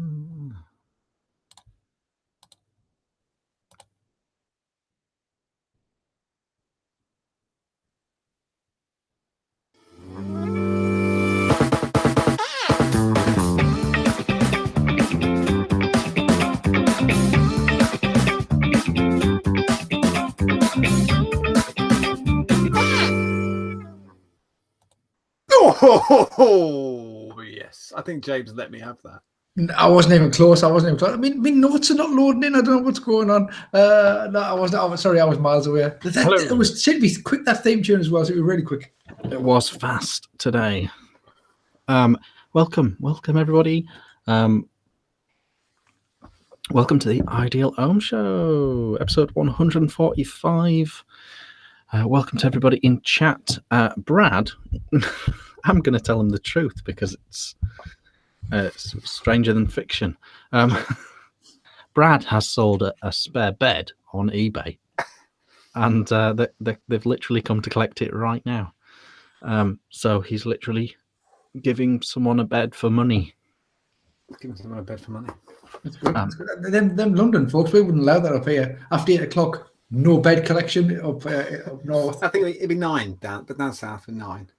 Oh, yes. I think James let me have that. I wasn't even close. I mean, my notes are not loading in. I don't know what's going on. No, I wasn't. Sorry, I was miles away. It was should be quick, that theme tune as well. So it was really quick. It was fast today. Welcome everybody. Welcome to the Ideal Home Show, episode 145. Welcome to everybody in chat. Brad, I'm going to tell him the truth because it's stranger than fiction. Brad has sold a spare bed on eBay, and they've literally come to collect it right now. So he's literally giving someone a bed for money. Giving someone a bed for money. That's good. That's good. Them London folks, we wouldn't allow that up here. After 8 o'clock, no bed collection up north. I think it'd be 9 down, but down south at 9.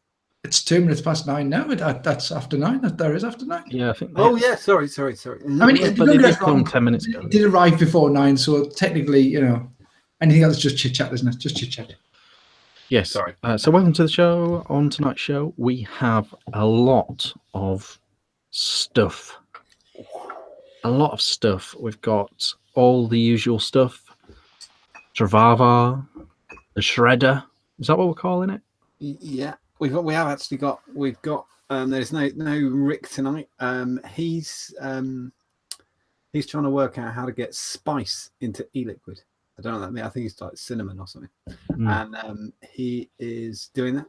It's 2 minutes past 9 now. That's after 9. There is after 9. Yeah, I think. Oh yeah, sorry. I mean, but they did come 10 minutes ago. It did arrive before 9, so technically, anything else is just chit chat, isn't it? Just chit chat. Yes. Sorry. So welcome to the show. On tonight's show, we have a lot of stuff. We've got all the usual stuff. Travava, the shredder. Is that what we're calling it? Yeah, we've got. There's no Rick tonight. He's trying to work out how to get spice into e-liquid. I don't know what that means. I think it's like cinnamon or something. And he is doing that.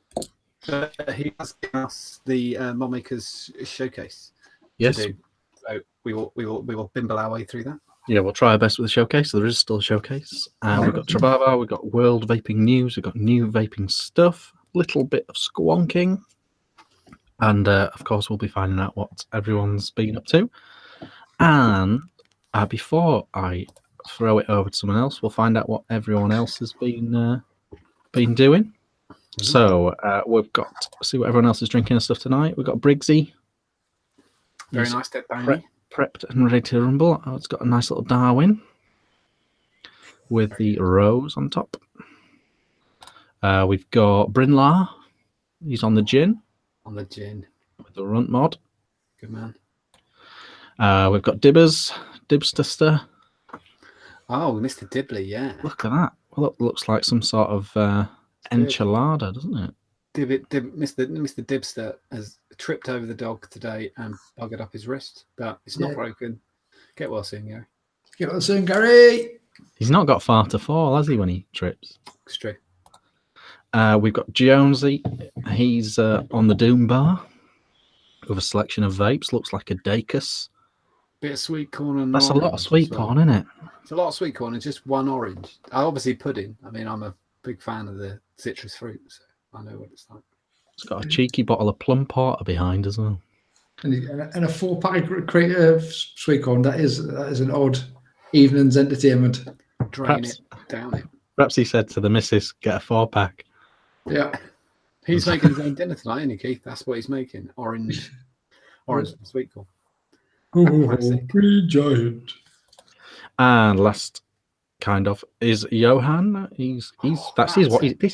He has given us the Mod Makers showcase. Yes. So we will bimble our way through that. Yeah, we'll try our best with the showcase. So there is still a showcase. We've got Travava, we've got world vaping news, we've got new vaping stuff, little bit of squonking, and of course we'll be finding out what everyone's been up to. And before I throw it over to someone else, we'll find out what everyone else has been doing. Mm-hmm. So we've got see what everyone else is drinking and stuff tonight. We've got Briggsy. Very nice, Dead Bounty. Prepped and ready to rumble. Oh, it's got a nice little Darwin with the rose on top. We've got Brinlar. He's on the gin. With the runt mod. Good man. We've got Dibster. Oh, Mr. Dibley, yeah. Look at that. Well, that looks like some sort of enchilada, doesn't it? Mr. Dibster has tripped over the dog today and buggered up his wrist, but it's not broken. Get well soon, Gary. Get well soon, Gary. He's not got far to fall, has he, when he trips? It's true. We've got Jonesy. He's on the Doom Bar with a selection of vapes. Looks like a Dacus. Bit of sweet corn and that's a lot of sweet corn, isn't it? It's a lot of sweet corn and just one orange. Obviously pudding. I mean, I'm a big fan of the citrus fruit, so I know what it's like. It's got a cheeky bottle of plum porter behind as well. And a 4-pack crate of sweet corn. That is an odd evening's entertainment. Down it. Perhaps he said to the missus, get a 4-pack. Yeah. He's making his own dinner tonight, isn't he, Keith? That's what he's making. Orange and sweet corn. Pretty giant. And last kind of is Johan. This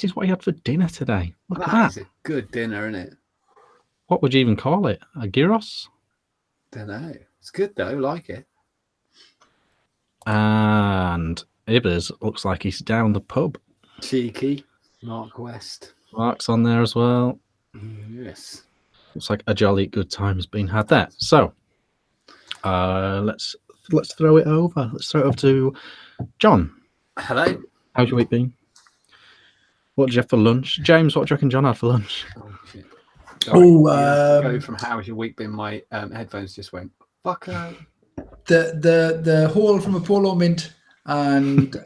is what he had for dinner today. Look at that. Is a good dinner, isn't it? What would you even call it? A gyros? Don't know. It's good though. I like it. And Ibbers looks like he's down the pub. Cheeky. Mark West. Mark's on there as well. Yes. Looks like a jolly good time has been had there. So let's throw it over. Let's throw it over to John. Hello. How's your week been? What did you have for lunch? James, what do you reckon John had for lunch? Oh, shit. Go from how's your week been? My headphones just went, fuck. The whole from a Polo Mint and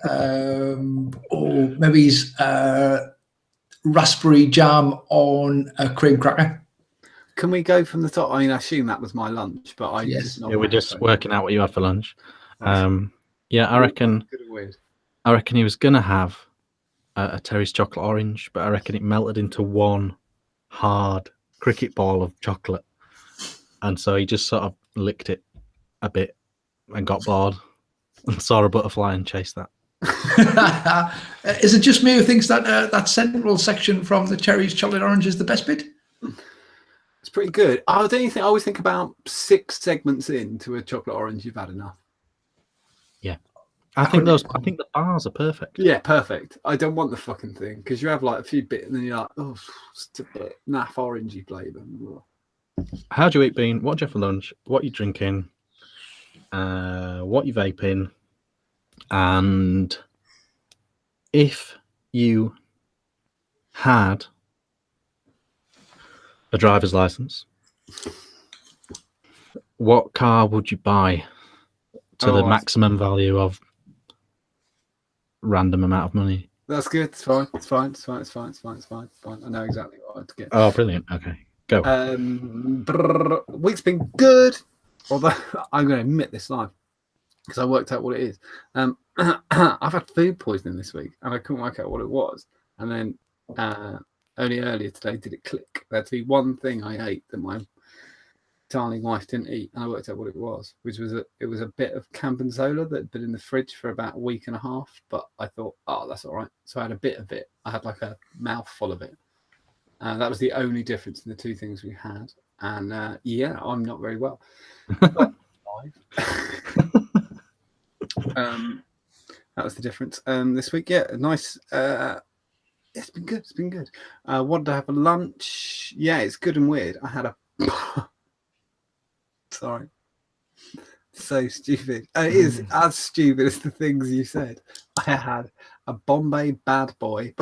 maybe raspberry jam on a cream cracker. Can we go from the top? I mean, I assume that was my lunch, but I Yes. just Yeah, we're just working out what you had for lunch. Yeah, I reckon he was gonna have a Terry's chocolate orange, but I reckon it melted into one hard cricket ball of chocolate, and so he just sort of licked it a bit and got bored and saw a butterfly and chased that. Is it just me who thinks that that central section from the cherries, chocolate, orange is the best bit? It's pretty good. I don't think I always think about 6 segments into a chocolate orange, you've had enough. Yeah, I think the bars are perfect. Yeah, perfect. I don't want the fucking thing because you have like a few bits and then you're like, oh, it's a bit naff orangey flavour. How do you eat, Bean? What do you have for lunch? What are you drinking? What you vaping? And if you had a driver's license, what car would you buy to the maximum value of random amount of money? That's good. It's fine. It's fine. It's fine. It's fine. It's fine. It's fine. It's fine. I know exactly what I had to get. Oh, brilliant. Okay, go. Week's been good. Although I'm going to admit this live because I worked out what it is. I've had food poisoning this week and I couldn't work out what it was. And then only earlier today did it click. There'd be one thing I ate that my darling wife didn't eat, and I worked out what it was, which was it was a bit of Campanzola that had been in the fridge for about a week and a half. But I thought, oh, that's all right. So I had a bit of it. I had like a mouthful of it. That was the only difference in the 2 things we had. And yeah, I'm not very well. But that was the difference. This week, yeah, nice. It's been good. It's been good. What did I have for lunch? Yeah, it's good and weird. I had a. Sorry. So stupid. It is as stupid as the things you said. I had a Bombay Bad Boy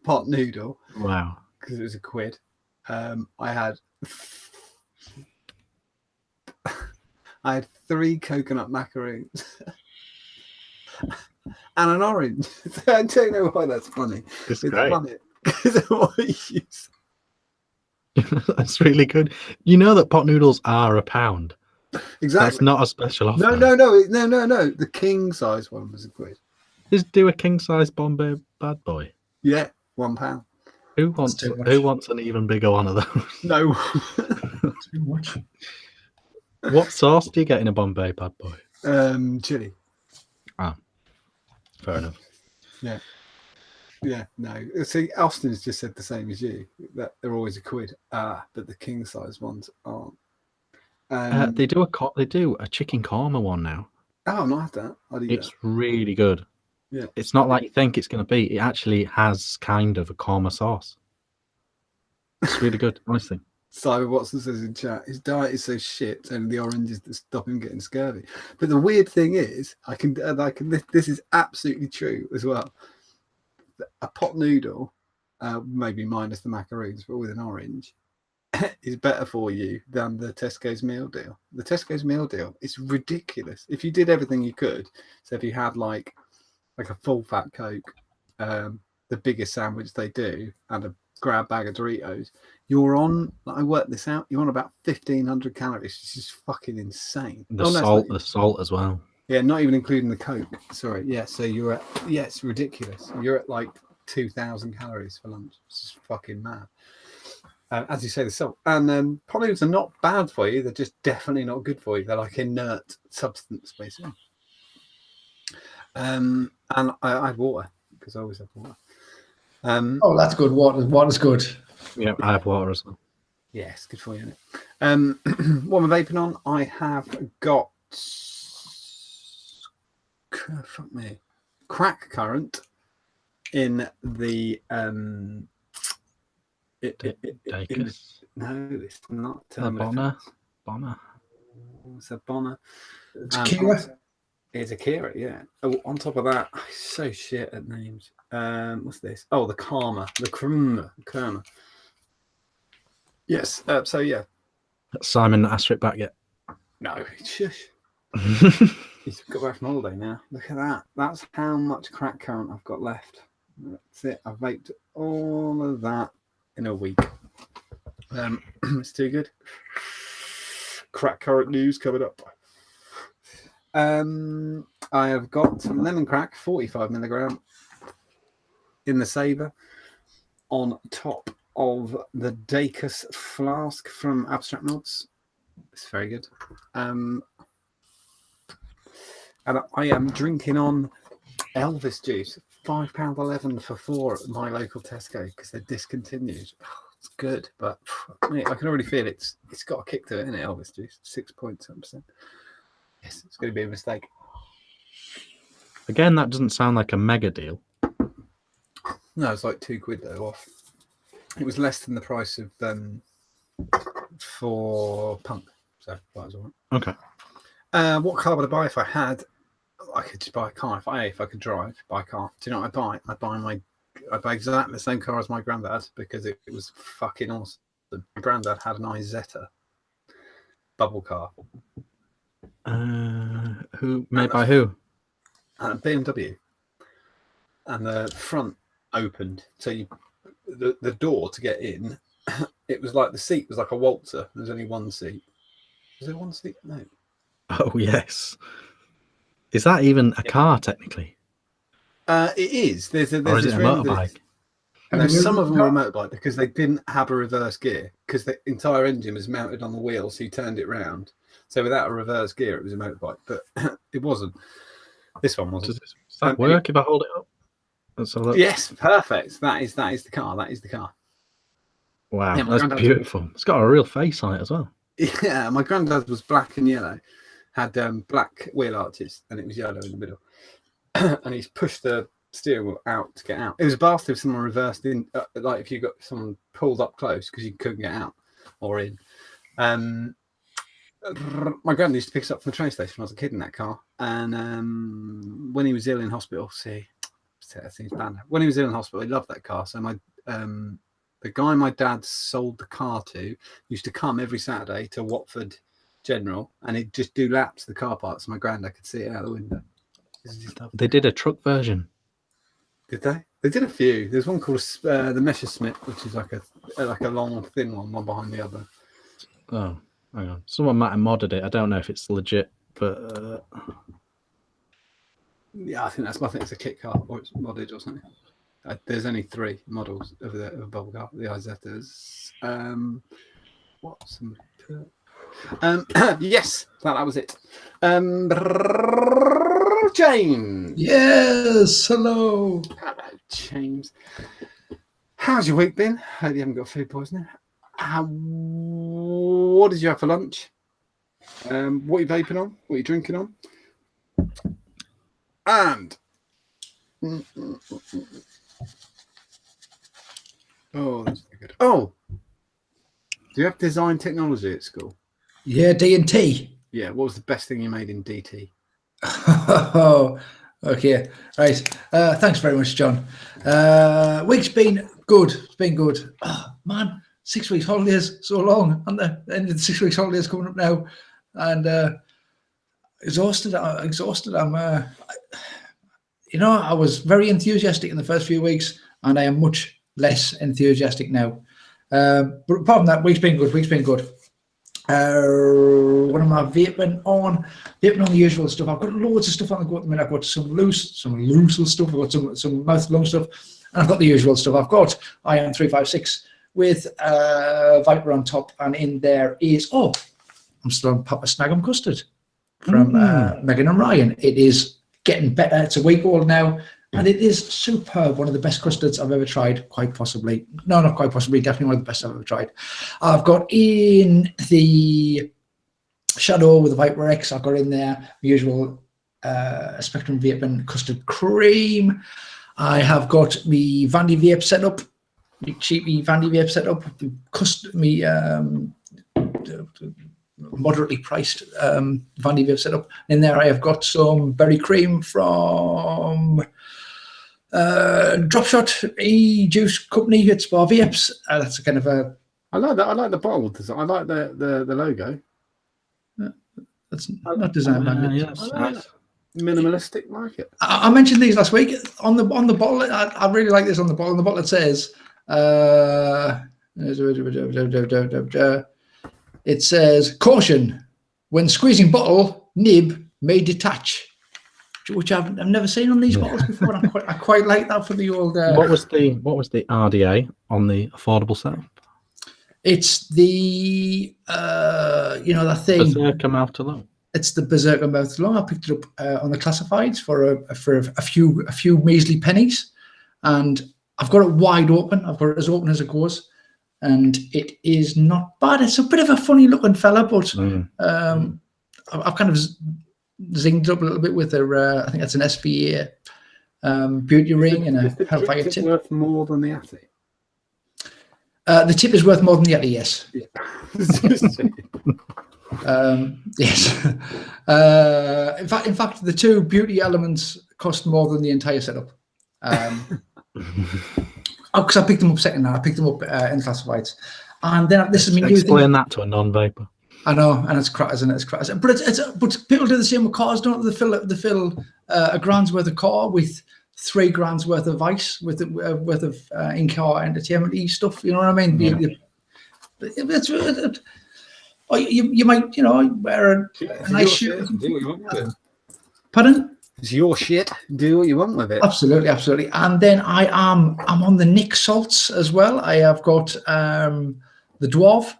pot noodle. Wow. Because it was £1. I had 3 coconut macaroons and an orange. I don't know why that's funny. It's great. Funny because of what you said. That's really good. You know that pot noodles are £1. Exactly. That's not a special offer. No. The king size one was £1. Just do a king size Bombay Bad Boy. Yeah, £1. Who wants an even bigger one of those? No. Too much. What sauce do you get in a Bombay Bad Boy? Chili. Ah, fair enough. Yeah. Yeah, no. See, Austin's just said the same as you. That they're always £1. But the king size ones aren't. They do a chicken korma one now. Oh, I've not had that. It's really good. Yeah. It's not like you think it's going to be. It actually has kind of a korma sauce. It's really good, honestly. Simon Watson says in chat, his diet is so shit, and the oranges that stop him getting scurvy. But the weird thing is, this is absolutely true as well. A pot noodle, maybe minus the macaroons, but with an orange, is better for you than the Tesco's meal deal. The Tesco's meal deal is ridiculous. If you did everything you could, so if you had like a full fat Coke, the biggest sandwich they do, and a grab bag of Doritos, you're on. I worked this out. You're on about 1,500 calories. It's just fucking insane. The salt as well. Yeah, not even including the Coke. Sorry. Yeah, so you're at. Yeah, it's ridiculous. You're at like 2,000 calories for lunch. It's just fucking mad. As you say, the salt and pot noodles are not bad for you. They're just definitely not good for you. They're like inert substance, basically. And I had water because I always have water. Oh, that's good. Water's good. Yeah, I have water as well. Yeah, it's good for you, isn't it? What am I vaping on? I have got crack current in the no, it's not Bonner. It's a Bonner. It's Kira. It's a Kira, yeah. Oh, on top of that, I'm so shit at names. What's this? Oh, the Karma, the Karma. Yes. So yeah. Simon asked for it back yet? No, shush. He's got back from holiday now. Look at that. That's how much crack current I've got left. That's it. I've vaped all of that in a week. It's too good. Crack current news coming up. I have got some lemon crack, 45 milligram in the saver, on top of the Dacus flask from Abstract Mods. It's very good. And I am drinking on Elvis juice, £5.11 for 4 at my local Tesco because they're discontinued. It's good, but I can already feel it's got a kick to it, isn't it? Elvis juice, 6.7%. Yes, it's going to be a mistake. Again, that doesn't sound like a mega deal. No, it's like £2 though off. It was less than the price of for Punk, so that was all right. Okay. What car would I buy if I had? I could just buy a car. If I could drive, buy a car. Do you know what I buy? I buy exactly the same car as my granddad because it was fucking awesome. My granddad had an Isetta bubble car. Who made by who? And a BMW. And the front opened, so the door to get in, it was like the seat was like a waltzer. There's only one seat. Was there one seat? No. Oh yes. Is that even a car technically? It is. There's or is it a motorbike? No, some of them were a motorbike because they didn't have a reverse gear because the entire engine was mounted on the wheel, so you turned it round. So without a reverse gear, it was a motorbike, but it wasn't. This one wasn't. Does that work if I hold it up? Let's have a look. Yes, perfect. That is the car. That is the car. Wow, Yeah, that's beautiful. It's got a real face on it as well. Yeah, my granddad was black and yellow, had black wheel arches, and it was yellow in the middle. And he's pushed the steering wheel out to get out. It was a bastard if someone reversed in, like if you got someone pulled up close because you couldn't get out or in. My granddad used to pick us up from the train station when I was a kid in that car, and when he was ill in hospital, when he was ill in hospital, he loved that car. So the guy my dad sold the car to used to come every Saturday to Watford General, and he'd just do laps of the car park so my granddad could see it out the window. They did a truck version. Did they? They did a few. There's one called the Messerschmitt, which is like a long, thin one behind the other. Oh, hang on. Someone might have modded it. I don't know if it's legit, but yeah, I think it's a kit car or it's modded or something. There's only 3 models of the bubble car, the Izettas. Yes, that was it. James. Yes, hello. Hello, James. How's your week been? Hope you haven't got food poisoning. What did you have for lunch? What are you vaping on? What are you drinking on? And oh, that's good. Oh, do you have design technology at school? Yeah, D&T. Yeah. What was the best thing you made in DT? Oh, okay. Right. Thanks very much, John. Week's been good. It's been good. Oh, man, 6 weeks holidays, so long. And the end of the 6 weeks holidays coming up now. And exhausted. I'm, I was very enthusiastic in the first few weeks, and I am much less enthusiastic now. But apart from that, week's been good. What am I vaping on the usual stuff. I've got loads of stuff on the go at the minute. I've got some loose stuff. I've got some mouth long stuff, and I've got the usual stuff. I've got IM 356 with Viper on top, and in there is I'm still on Papa Snag'em custard from Megan and Ryan. It is getting better. It's a week old now, and it is superb. One of the best custards I've ever tried, quite possibly. No, not quite possibly, definitely one of the best I've ever tried. I've got in the Shadow with the Viper X, I've got in there the usual Spectrum Vaping custard cream. I have got the Vandy Vape set up, the cheapy Vandy Vape set up, moderately priced Vandy Vape set up. In there I have got some berry cream from Dropshot e-juice company. It's Bar Vapes. That's a kind of a. I like that. I like the bottle design. I like the logo. That's not designed by me. Yes, nice. Minimalistic, like it. I mentioned these last week on the bottle. I really like this on the bottle. On the bottle it says It says, caution, when squeezing bottle, nib may detach, which I've never seen on these bottles before. And I quite like that for the old... What was the RDA on the affordable setup? It's the, that thing. Berserker mouth to low. It's the Berserker mouth to low. I picked it up on the classifieds for a few measly pennies. And I've got it wide open. I've got it as open as it goes. And it is not bad. It's a bit of a funny looking fella, but I've kind of zinged it up a little bit with I think that's an SVA beauty ring and a Hellfire tip. Worth more than the Atty? The tip is worth more than the Atty, yes. Yeah. Yes. In fact, the two beauty elements cost more than the entire setup. Because I picked them up second hand. I picked them up in classifieds, and then this is me new thing. Explain that to a non-vapor. I know, and it's crap, isn't it? It's crap. But but people do the same with cars, don't they? They fill a grand's worth of car with 3 grand's worth of ice, worth of in-car entertainment-y stuff. You know what I mean? Yeah. You might, wear a nice shirt. Do what you want with it. Pardon? It's your shit. Do what you want with it. Absolutely, absolutely. And then I'm on the Nick salts as well. I have got the Dwarf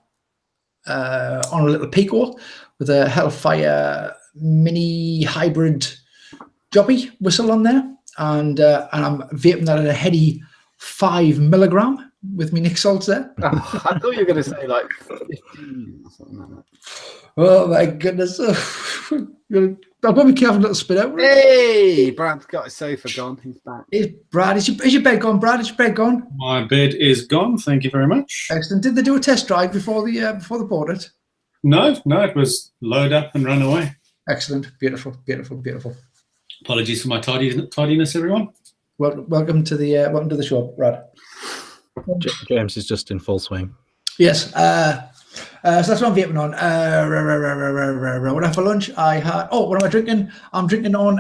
on a little Pico with a Hellfire mini hybrid jobby whistle on there, and I'm vaping that at a heady 5 milligram with me Nick salts there. I thought you were going to say like 15 or something like that. Oh my goodness! I've got to be careful not to spit out. Hey, Brad's got his sofa gone. He's back. Brad, is your bed gone? Brad, is your bed gone? My bed is gone. Thank you very much. Excellent. Did they do a test drive before they bought it? No, it was load up and run away. Excellent. Beautiful, beautiful, beautiful. Apologies for my tardiness, everyone. Welcome to the show, Brad. James is just in full swing. Yes. So that's what I'm vaping on. What I had for lunch, I had. Oh, what am I drinking? I'm drinking on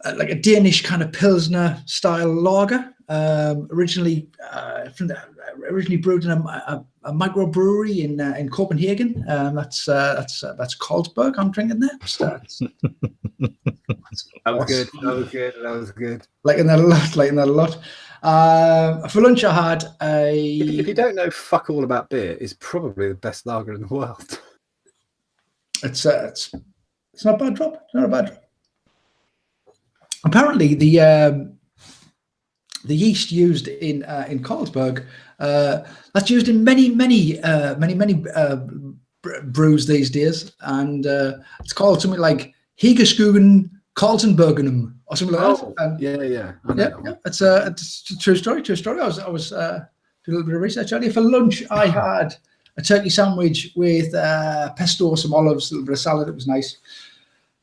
like a Danish kind of Pilsner style lager. Originally brewed in a microbrewery in Copenhagen. That's Carlsberg. I'm drinking there. That was good. Liking that a lot. For lunch, I had If you don't know fuck all about beer, it's probably the best lager in the world. It's not a bad drop. It's not a bad drop. Apparently, the yeast used in Carlsberg that's used in many brews these days, and it's called something like Hegerskugen Carlsenbergenum or something like that. And Yeah. It's a true story. I was doing a little bit of research earlier. For lunch, I had a turkey sandwich with pesto, some olives, a little bit of salad. It was nice.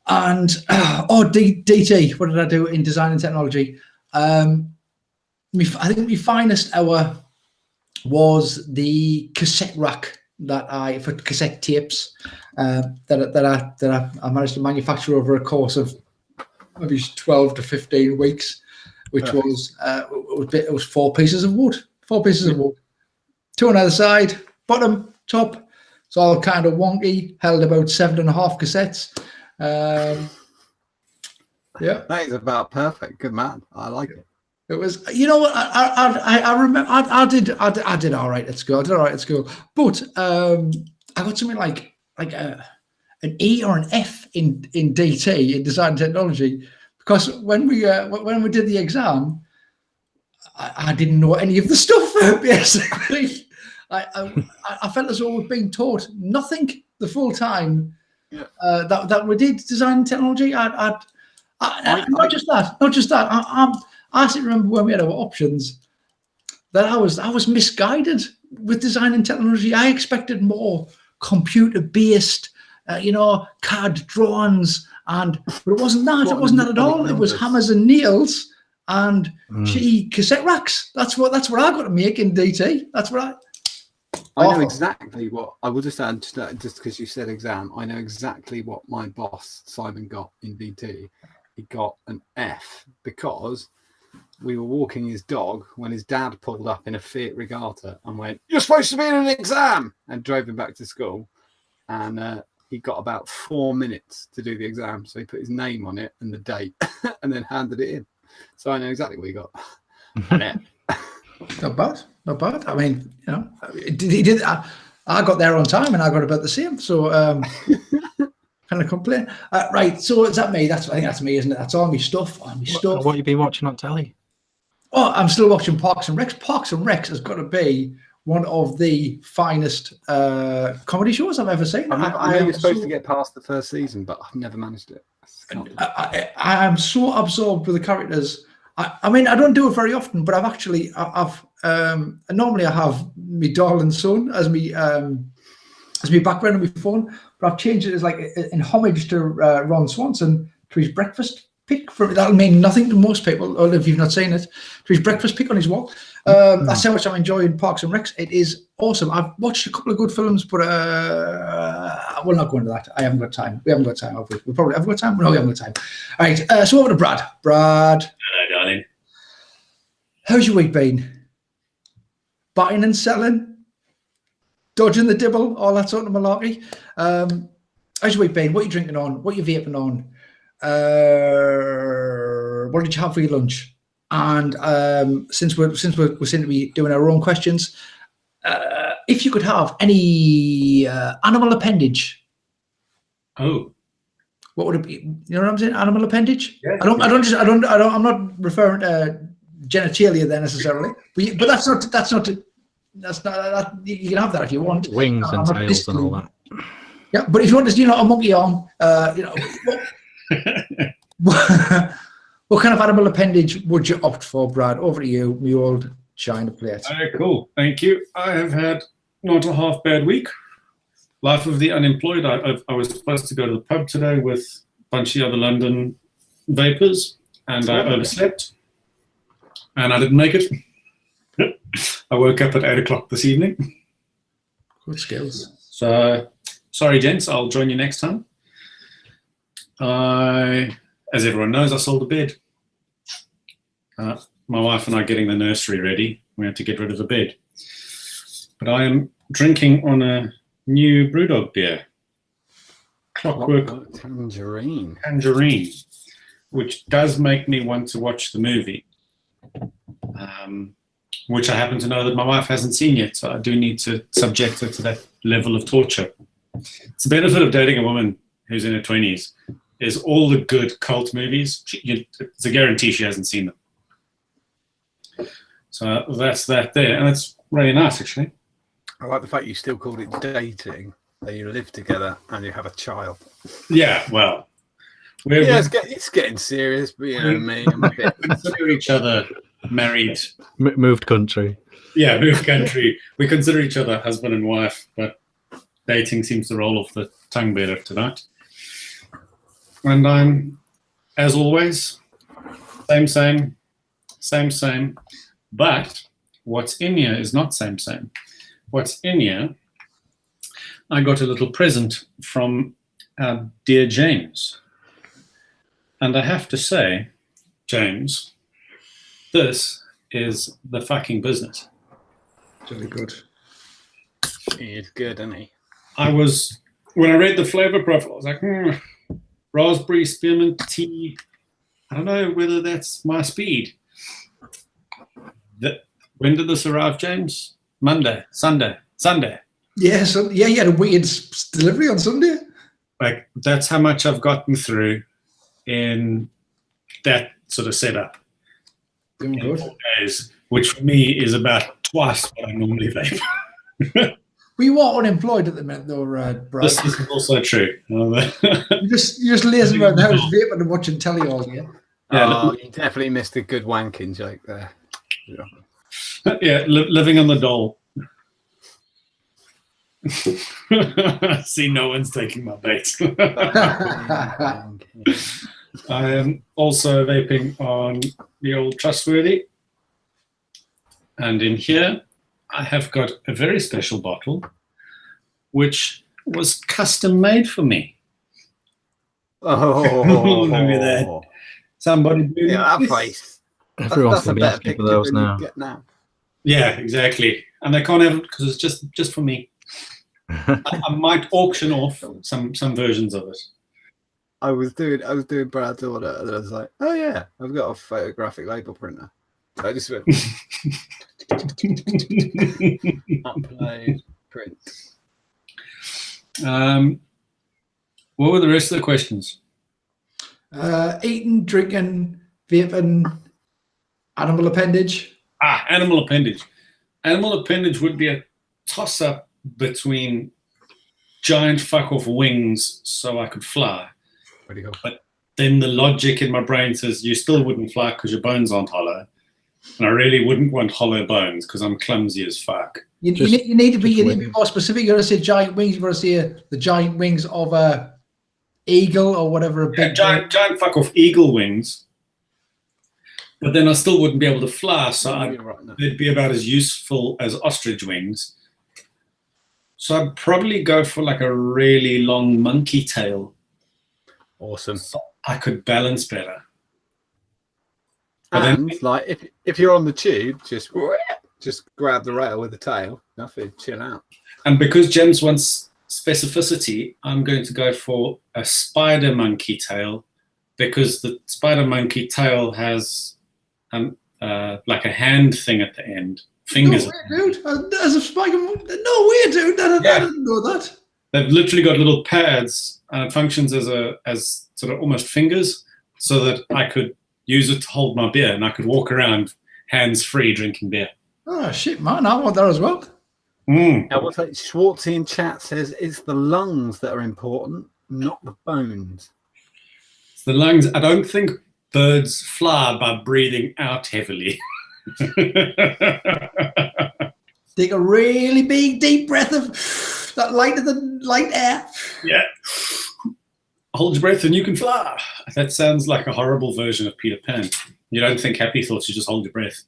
And DT, what did I do in design and technology? I think my finest hour was the cassette rack for cassette tapes that I managed to manufacture over a course of maybe 12 to 15 weeks, which was 4 pieces of wood. 4 pieces of wood. 2 on either side, bottom, top. It's all kind of wonky. Held about 7.5 cassettes. Yeah, that is about perfect. Good man. I like it. It was, what I remember. I did all right at school. But I got something like an E or an F in DT in design and technology, because when we did the exam, I didn't know any of the stuff. Basically, I felt as though we were being taught nothing the full time. Yeah. That we did design and technology. Not just that. I still remember when we had our options that I was misguided with design and technology. I expected more computer based, CAD drawings, but it wasn't that. It wasn't that at all. It was hammers and nails and cassette racks. That's what I got to make in DT. That's what I know exactly what I will just add to that, just because you said exam. I know exactly what my boss Simon got in DT. He got an F because we were walking his dog when his dad pulled up in a Fiat Regatta and went, "You're supposed to be in an exam," and drove him back to school. And he got about 4 minutes to do the exam, so he put his name on it and the date, and then handed it in. So I know exactly what he got. Not bad, not bad. I mean, you know, he did. I got there on time, and I got about the same. So kind of complain. Right. So is that me? I think that's me, isn't it? That's all my stuff. All my stuff. What have you been watching on telly? Oh, I'm still watching Parks and Recs. Parks and Recs has got to be one of the finest comedy shows I've ever seen. I know you're supposed to get past the first season, but I've never managed it. I am so absorbed with the characters. I mean, I don't do it very often, but normally I have my darling son as me background on my phone, but I've changed it as like in homage to Ron Swanson, to his breakfast pick. That'll mean nothing to most people, or if you've not seen it, to his breakfast pick on his wall. That's how much I'm enjoying Parks and Recs. It is awesome. I've watched a couple of good films, but we'll not go into that. I haven't got time. We haven't got time, have we? We probably haven't got time. No, we haven't got time. All right, so over to Brad. Brad. Hello, darling. How's your week been? Buying and selling? Dodging the dibble? All that sort of malarkey? How's your week been? What are you drinking on? What are you vaping on? What did you have for your lunch? And since we seem to be doing our own questions, if you could have any animal appendage, Oh, what would it be? You know what I'm saying? Animal appendage. Yeah. I'm not referring to genitalia there necessarily, but that's not. You can have that if you want. Wings and tails and all that. Yeah, but if you want to, a monkey arm, what kind of animal appendage would you opt for, Brad? Over to you, my old China plate. cool. Thank you. I have had not a half bad week. Life of the unemployed. I was supposed to go to the pub today with a bunch of other London vapors, and I overslept, and I didn't make it. I woke up at 8 o'clock this evening. Good skills. So, sorry, gents. I'll join you next time. As everyone knows, I sold a bed. My wife and I are getting the nursery ready. We had to get rid of the bed. But I am drinking on a new Brewdog beer. Clockwork Tangerine. Tangerine, which does make me want to watch the movie, which I happen to know that my wife hasn't seen yet, so I do need to subject her to that level of torture. It's the benefit of dating a woman who's in her 20s, is all the good cult movies. It's a guarantee she hasn't seen them. So that's that there, and it's really nice, actually. I like the fact you still called it dating, that you live together and you have a child. Yeah, well. It's getting serious, but you know me, I'm a bit... We consider each other married. Moved country. Yeah, moved country. We consider each other husband and wife, but dating seems to roll off the tongue better tonight. And I'm, as always, same. But what's in here is not same. What's in here, I got a little present from our dear James. And I have to say, James, this is the fucking business. Really good. He's good, isn't he? When I read the flavor profile, I was like, raspberry spearmint tea. I don't know whether that's my speed. When did this arrive, James? Sunday. Yeah, you had a weird delivery on Sunday. Like, that's how much I've gotten through in that sort of setup. Doing good. 4 days, which for me is about twice what I normally vape. We were unemployed at the minute, though, Brad. This is also true. You're just lazing around the house vaping and watching telly all day. Yeah, you definitely missed a good wanking joke there. Yeah, living on the dole. See, no one's taking my bait. I am also vaping on the old Trustworthy. And in here, I have got a very special bottle, which was custom made for me. Oh, Look at that. Somebody yeah, that face. Everyone's That's a going to be better asking for picture those than you now. get now. Yeah, exactly. And they can't have it because it's just for me. I might auction off some versions of it. I was doing Brad's order, and I was like, oh yeah, I've got a photographic label printer. So I just went upload print. What were the rest of the questions? Eating, drinking, vaping, animal appendage. Animal appendage. Animal appendage would be a toss-up between giant fuck-off wings so I could fly. Pretty cool. But then the logic in my brain says you still wouldn't fly because your bones aren't hollow. And I really wouldn't want hollow bones because I'm clumsy as fuck. You need to be more specific. You're going to say giant wings. You're going to say the giant wings of a eagle or whatever. Giant fuck-off eagle wings. But then I still wouldn't be able to fly, so they'd be about as useful as ostrich wings. So I'd probably go for like a really long monkey tail. Awesome. So I could balance better. And like if you're on the tube, just grab the rail with the tail. Nothing, chill out. And because James wants specificity, I'm going to go for a spider monkey tail because the spider monkey tail has like a hand thing at the end. Fingers. No way, dude. As a spider, no way, dude. I didn't know that. They've literally got little pads and it functions as sort of almost fingers so that I could use it to hold my beer and I could walk around hands-free drinking beer. Oh, shit, man. I want that as well. I will say, Schwartzy in chat says it's the lungs that are important, not the bones. It's the lungs. I don't think birds fly by breathing out heavily. Take a really big, deep breath of that light air. Yeah. Hold your breath and you can fly. That sounds like a horrible version of Peter Pan. You don't think happy thoughts, you just hold your breath.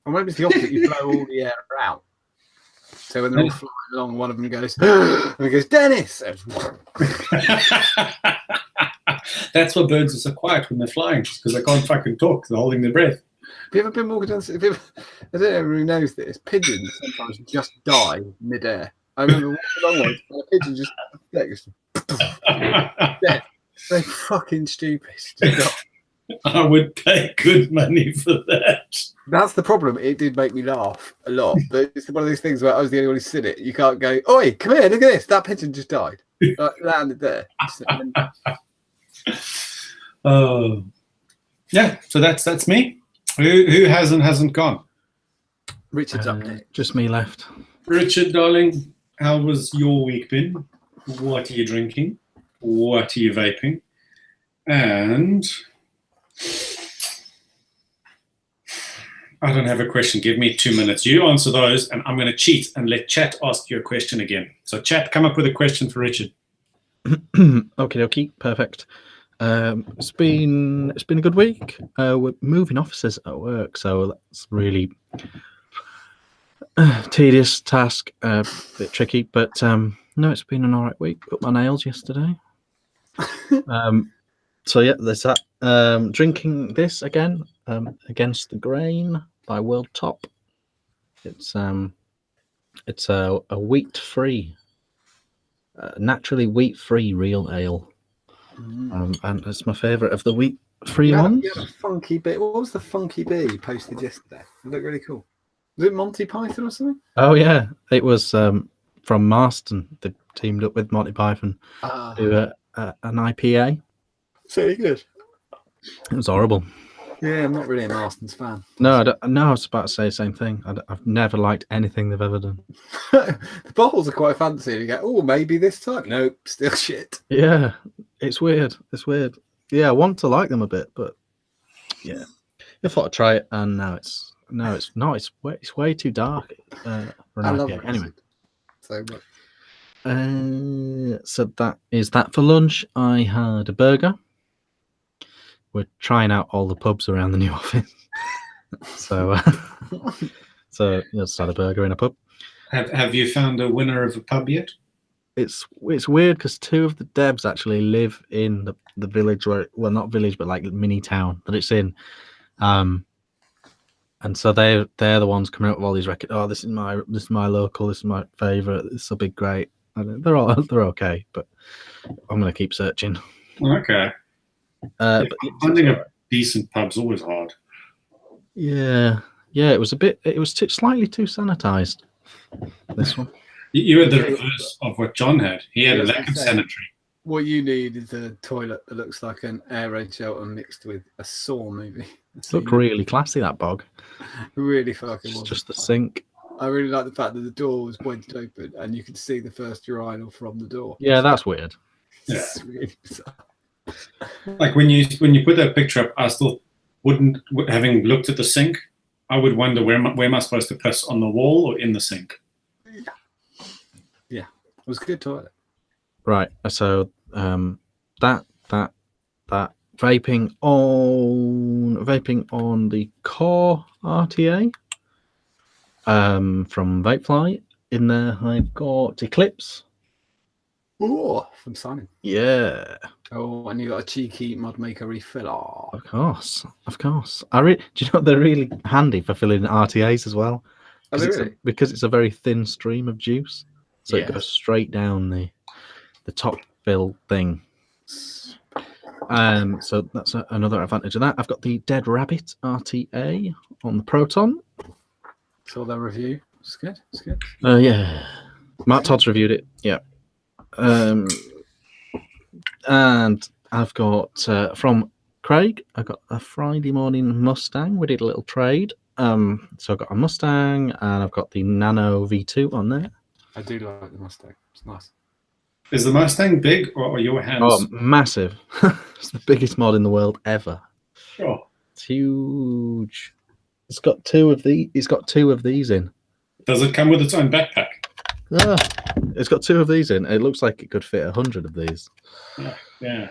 Or maybe it's the opposite, you blow all the air out. So when they're all flying along, one of them goes, and he goes, Dennis! That's why birds are so quiet when they're flying, because they can't fucking talk, they're holding their breath. Have you ever been walking down? I don't know who knows this. Pigeons sometimes just die mid-air. I remember walking along once, and a pigeon just dead. They're fucking stupid. I would pay good money for that. That's the problem. It did make me laugh a lot, but it's one of those things where I was the only one who seen it. You can't go, oi, come here, look at this. That pigeon just died. Landed there. Oh, yeah. So that's me. Who hasn't gone? Richard's up there. Just me left. Richard, darling, how was your week been? What are you drinking? What are you vaping? And I don't have a question. Give me 2 minutes. You answer those, and I'm going to cheat and let chat ask you a question again. So, chat, come up with a question for Richard. Okay, perfect. It's been a good week. We're moving offices at work, so that's really tedious task, a bit tricky. But no, it's been an alright week. Got my nails yesterday. So yeah, there's that. Drinking this again, Against the Grain by World Top. It's a wheat-free, naturally wheat-free real ale. And it's my favourite of the wheat-free ones. You had a funky bit. What was the funky beer you posted yesterday? It looked really cool. Was it Monty Python or something? Oh yeah, it was from Marston. They teamed up with Monty Python to do an IPA. So good. It was horrible. Yeah, I'm not really a Marston's fan. No, I was about to say the same thing. I've never liked anything they've ever done. The bottles are quite fancy. And you go, oh, maybe this time. Nope, still shit. Yeah, it's weird. It's weird. Yeah, I want to like them a bit, but yeah, I thought I'd try it, and now it's way too dark for an IPA. Anyway, so much. So that is that for lunch. I had a burger. We're trying out all the pubs around the new office. so just had a burger in a pub. Have you found a winner of a pub yet? It's weird because two of the devs actually live in the village where, well, not village, but like mini town that it's in. And so they're the ones coming up with all these records. Oh, this is my local. This is my favorite. This will be great. And they're okay, but I'm gonna keep searching. Okay. But Finding a decent pub's always hard. yeah, it was slightly too sanitized. This one. You had the reverse of what John had. He had a lack of sanitary. What you need is a toilet that looks like an air raid shelter mixed with a Saw movie. It looked really classy, that bog. Really fucking It's was. just the sink. I really like the fact that the door was wedged open and you could see the first urinal from the door. Yeah, that's weird. Yeah. It's really bizarre. Like when you put that picture up, I still wouldn't, having looked at the sink, I would wonder where am I supposed to piss, on the wall or in the sink? Yeah, it was a good toilet. Right. So that vaping on the core RTA from Vapefly. In there I've got Eclipse. Oh, from Simon. Yeah. Oh, and you got a cheeky mod maker refill. Oh, Of course. Do you know they're really handy for filling RTAs as well? are they really? Because it's a very thin stream of juice, so Yeah. it goes straight down the top fill thing. So that's another advantage of that. I've got the Dead Rabbit RTA on the Proton. Saw their review. It's good. It's good. Yeah. Matt Todd's reviewed it. Yeah. And I've got from Craig, I got a Friday morning Mustang. We did a little trade. So I've got a Mustang and I've got the Nano V2 on there. I do like the Mustang. It's nice. Is the Mustang big or are your hands? Oh, massive. It's the biggest mod in the world ever. Sure. It's huge. It's got two of these in. Does it come with its own backpack? It's got two of these in. It looks like it could fit 100 of these. Yeah.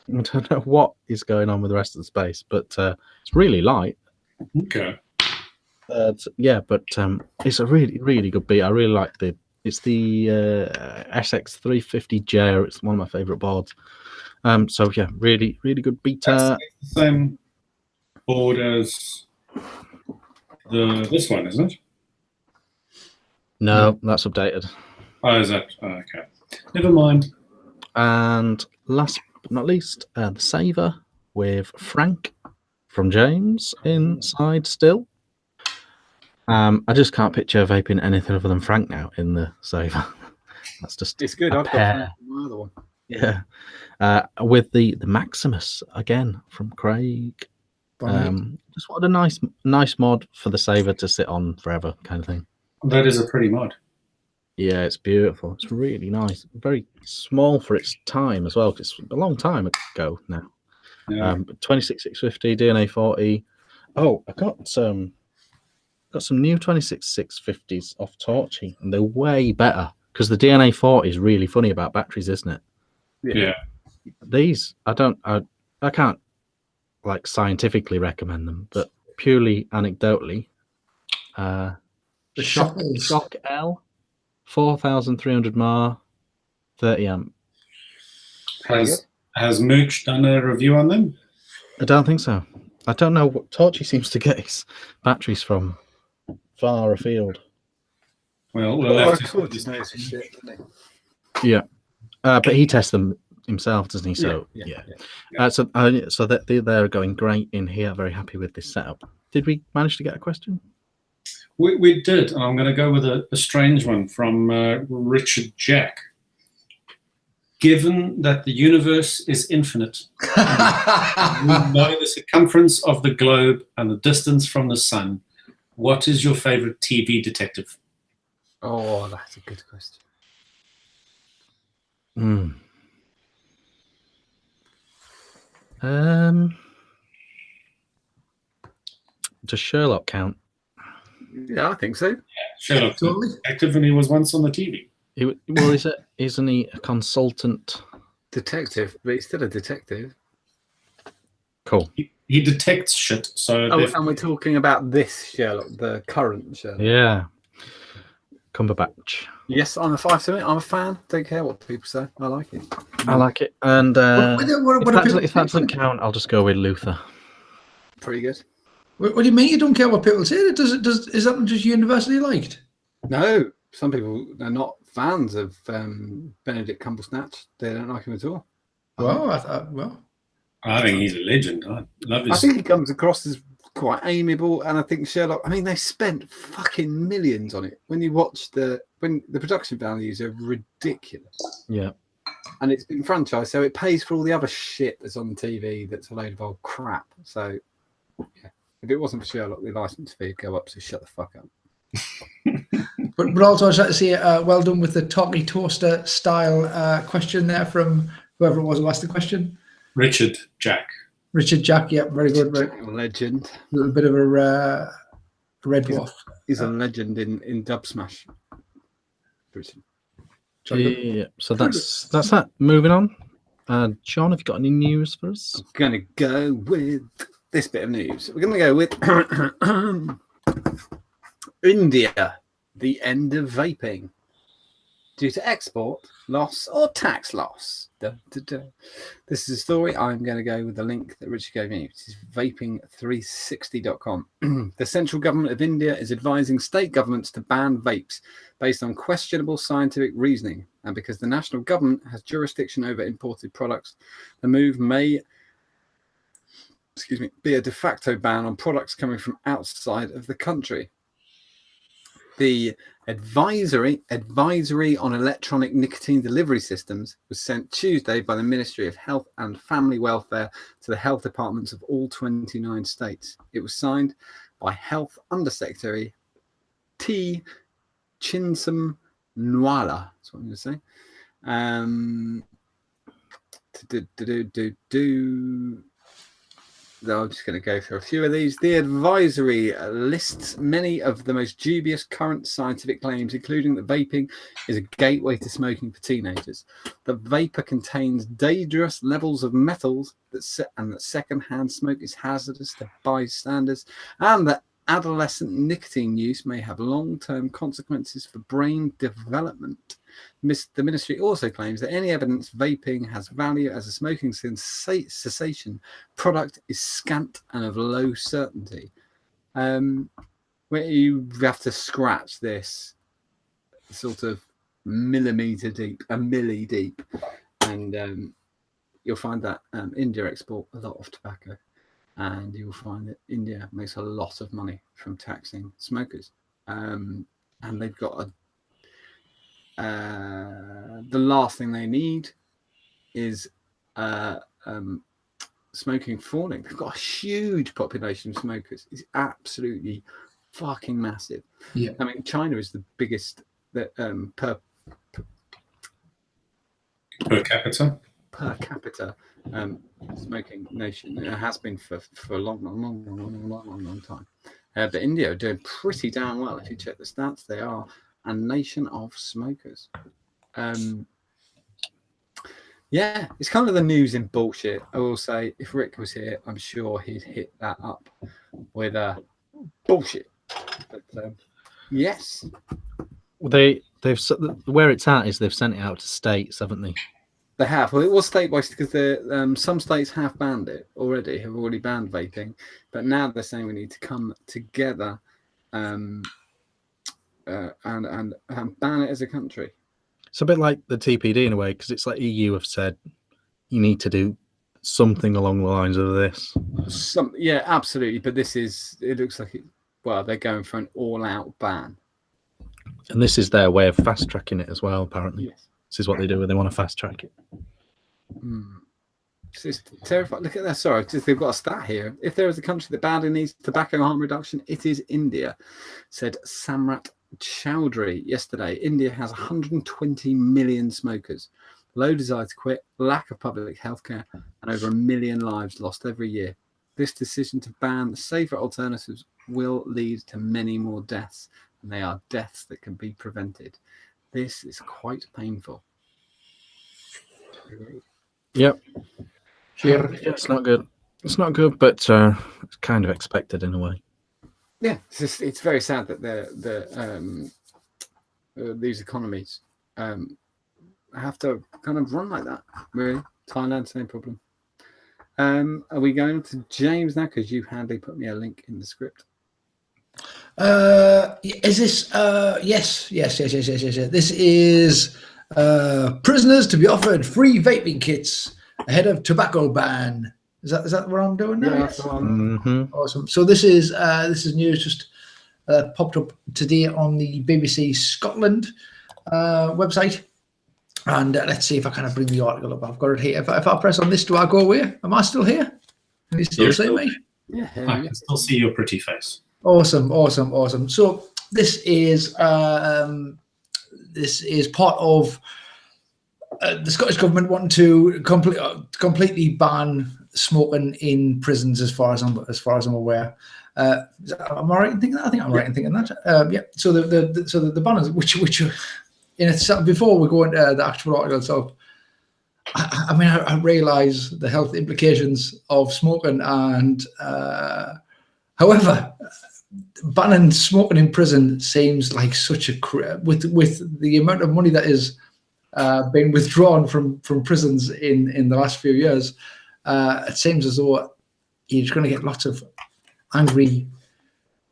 I don't know what is going on with the rest of the space, but it's really light. Okay. But it's a really, really good beat. I really like it's the SX350J. It's one of my favorite boards. So yeah, really, really good beta. That's the same board as this one, isn't it? No, that's updated. Oh, is that? Oh, okay. Never mind. And last but not least, the Saver with Frank from James inside still. I just can't picture vaping anything other than Frank now in the Saver. That's just It's good. a I've pair. got my other one. Yeah. With the Maximus again from Craig. Just wanted a nice mod for the Saver to sit on forever kind of thing. That is a pretty mod. Yeah, it's beautiful. It's really nice. Very small for its time as well. 'Cause it's a long time ago now. Yeah. 26650 DNA 40. Oh, I got some new 26650s off Torchy, and they're way better because the DNA 40 is really funny about batteries, isn't it? Yeah. These I can't like scientifically recommend them, but purely anecdotally, The Shock L 4300 mAh 30 amp. Has Mooch done a review on them? I don't think so. I don't know what Torchy seems to get his batteries from far afield. Well, we'll have to cool. Just knows his shit, doesn't Yeah, but he tests them himself, doesn't he? So Yeah. So that they're going great in here. Very happy with this setup. Did we manage to get a question? We did, and I'm going to go with a strange one from Richard Jack. Given that the universe is infinite, we know the circumference of the globe and the distance from the sun, what is your favorite TV detective? Oh, that's a good question. Does Sherlock count? Yeah, I think so. Sherlock Totally. detective, and he was once on the TV. Isn't he a consultant? Detective, but he's still a detective. Cool. He detects shit. So Oh, and we're talking about this Sherlock, the current Sherlock. Yeah. Cumberbatch. Yes, I'm a 5 to it. I'm a fan. Don't care what people say. I like it. I like it. And What do if people that doesn't think? count, I'll just go with Luther. Pretty good. What do you mean you don't care what people say? Is that just universally liked? No, some people are not fans of Benedict Cumbersnatch. They don't like him at all. Well, I think he's a legend. I love his. I think he comes across as quite amiable, and I think Sherlock. I mean, they spent fucking millions on it. When you watch when the production values are ridiculous. Yeah. And it's been franchised, so it pays for all the other shit that's on TV that's a load of old crap. So, yeah, if it wasn't for Sherlock, the license fee would go up. So shut the fuck up. but also I'd like to say well done with the Talkie Toaster style question there from whoever it was who asked the question. Richard Jack. Yeah, very good. Right. Legend. A little bit of a red dwarf. He's a legend in Dub Smash. Richard. Yeah, so that's that. Moving on. John, have you got any news for us? I'm gonna go with this bit of news. We're gonna go with India, the end of vaping due to export loss or tax loss. Dun, dun, dun. This is a story. I'm going to go with the link that Richard gave me, which is vaping360.com. The central government of India is advising state governments to ban vapes based on questionable scientific reasoning. And because the national government has jurisdiction over imported products, the move may be a de facto ban on products coming from outside of the country. The advisory on electronic nicotine delivery systems was sent Tuesday by the Ministry of Health and Family Welfare to the health departments of all 29 states. It was signed by Health Undersecretary T. Chinsam Nwala. That's what I'm going to say. I'm just going to go through a few of these. The advisory lists many of the most dubious current scientific claims, including that vaping is a gateway to smoking for teenagers, that vapor contains dangerous levels of metals, and that secondhand smoke is hazardous to bystanders, and that adolescent nicotine use may have long-term consequences for brain development. The ministry also claims that any evidence vaping has value as a smoking cessation product is scant and of low certainty. Where you have to scratch this sort of millimeter deep, a milli deep, and you'll find that India export a lot of tobacco, and you'll find that India makes a lot of money from taxing smokers, and they've got the last thing they need is smoking falling. They've got a huge population of smokers. It's absolutely fucking massive. Yeah. I mean, China is the biggest per capita smoking nation. It has been for a long time. But India are doing pretty damn well. If you check the stats, they are a nation of smokers. Yeah, it's kind of the news in bullshit. I will say, if Rick was here, I'm sure he'd hit that up with bullshit. But yes, They've where it's at is they've sent it out to states, haven't they? they have. Well, it was state by state because some states have banned it already. Have already banned vaping, but now they're saying we need to come together and ban it as a country. It's a bit like the TPD in a way, because it's like EU have said you need to do something along the lines of this. Yeah, absolutely. But it looks like they're going for an all-out ban. And this is their way of fast tracking it as well, apparently. Yes. This is what they do. They want to fast track it. It's terrifying. Look at that. Sorry, they've got a stat here. If there is a country that badly needs tobacco harm reduction, it is India, said Samrat Chowdhury yesterday. India has 120 million smokers, low desire to quit, lack of public healthcare, and over 1 million lives lost every year. This decision to ban safer alternatives will lead to many more deaths, and they are deaths that can be prevented. This is quite painful. Yep. Yeah, it's not good. It's not good, but it's kind of expected in a way. Yeah, it's very sad that these economies have to kind of run like that. Really, Thailand, same problem. Are we going to James now? Because you handily put me a link in the script. Is this? Yes. This is prisoners to be offered free vaping kits ahead of tobacco ban. Is that what I'm doing now? Yeah, Yes? that's the one. Awesome. So this is news just popped up today on the BBC Scotland website. And let's see if I kind of bring the article up. I've got it here. If I press on this, do I go away? Am I still here? Can you still see me? Yeah, I can still see your pretty face. Awesome. So this is part of the Scottish government wanting to completely ban smoking in prisons, as far as I'm aware. Am I right in thinking that? I think I'm right in thinking that. Yeah. So the ban, which in itself, before we go into the actual article itself, I realise the health implications of smoking, and however, banning smoking in prison seems like such a with the amount of money that is being withdrawn from prisons in the last few years. It seems as though you're going to get lots of angry,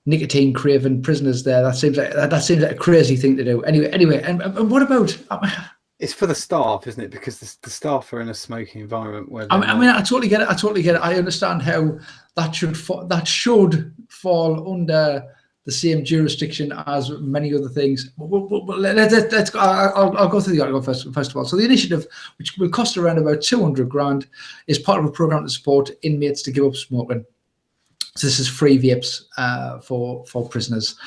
nicotine craving prisoners there. That seems like a crazy thing to do. Anyway, and what about? It's for the staff, isn't it? Because the staff are in a smoking environment where. I totally get it. I understand how that should fall under the same jurisdiction as many other things. Let's go. I'll go through the article first of all. So the initiative, which will cost around about 200 grand, is part of a program to support inmates to give up smoking. So this is free vapes for prisoners.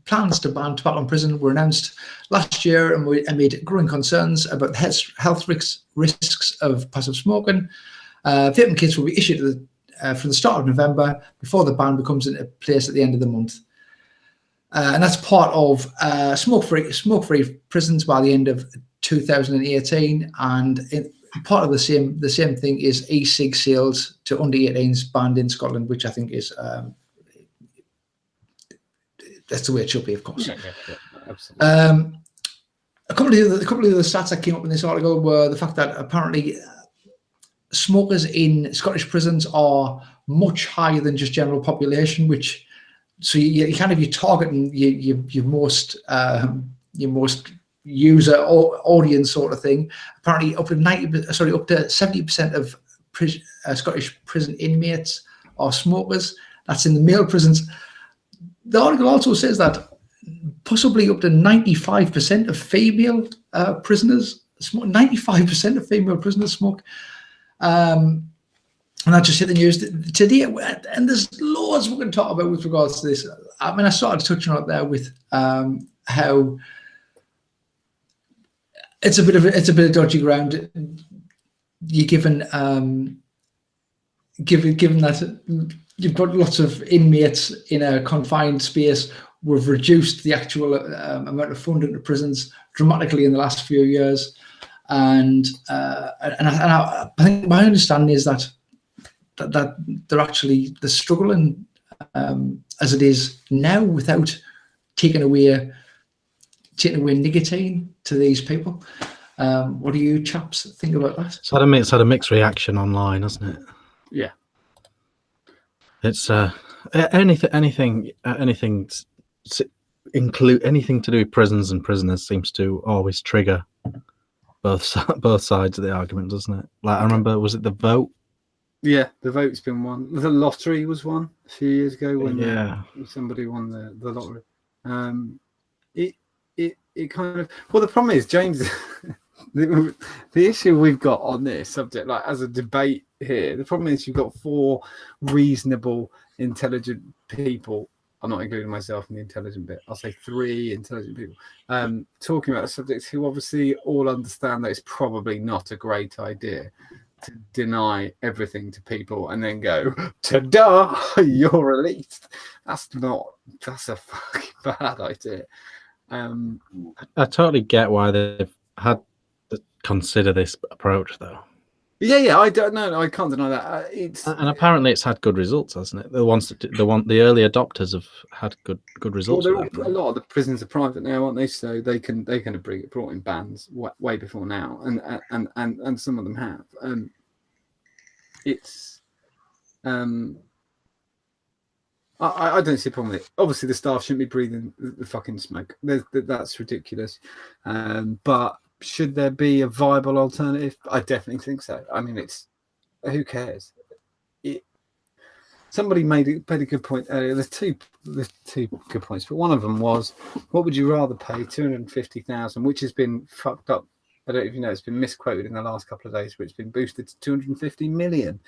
Plans to ban tobacco in prison were announced last year amid growing concerns about the health risks of passive smoking. Vaping kits will be issued from the start of November, before the ban becomes in place at the end of the month. And that's part of smoke-free prisons by the end of 2018. And part of the same thing is e-cig sales to under 18s banned in Scotland, which I think is that's the way it should be, of course. Yeah, absolutely. A couple of the other stats that came up in this article were the fact that apparently smokers in Scottish prisons are much higher than just general population, which so you kind of you're targeting your most user or audience sort of thing. Apparently, up to 70% of Scottish prison inmates are smokers. That's in the male prisons. The article also says that possibly up to 95% of female prisoners smoke. 95% of female prisoners smoke. And I just hit the news today, and there's loads we can talk about with regards to this. I mean, I started touching on it there with how it's a bit of dodgy ground. You're given that you've got lots of inmates in a confined space. We've reduced the actual amount of funding to prisons dramatically in the last few years, and I think my understanding is that they're struggling as it is now without taking away nicotine to these people. What do you chaps think about that? It's had a mixed reaction online, hasn't it? Yeah. It's anything include anything to do with prisons and prisoners seems to always trigger both sides of the argument, doesn't it? Like I remember, was it the vote? Yeah, the vote's been one. The lottery was one a few years ago when somebody won the lottery. It kind of the problem is, James, the issue we've got on this subject, like as a debate here, the problem is you've got four reasonable, intelligent people. I'm not including myself in the intelligent bit. I'll say three intelligent people talking about the subjects who obviously all understand that it's probably not a great idea to deny everything to people and then go, ta-da, you're released. That's a fucking bad idea. I totally get why they've had to consider this approach, though. Yeah. I don't know. I can't deny that. It's And apparently, it's had good results, hasn't it? The ones that the early adopters have had good results. well, with it. a lot of the prisons are private now, aren't they? So they can have brought in bans way before now, and some of them have. It's I don't see a problem with it. Obviously, the staff shouldn't be breathing the fucking smoke. That's ridiculous. But should there be a viable alternative? I definitely think so. I mean, who cares? Somebody made a good point earlier. There's two good points, but one of them was, what would you rather pay? 250,000, which has been fucked up. I don't even know. It's been misquoted in the last couple of days, but it's been boosted to 250 million.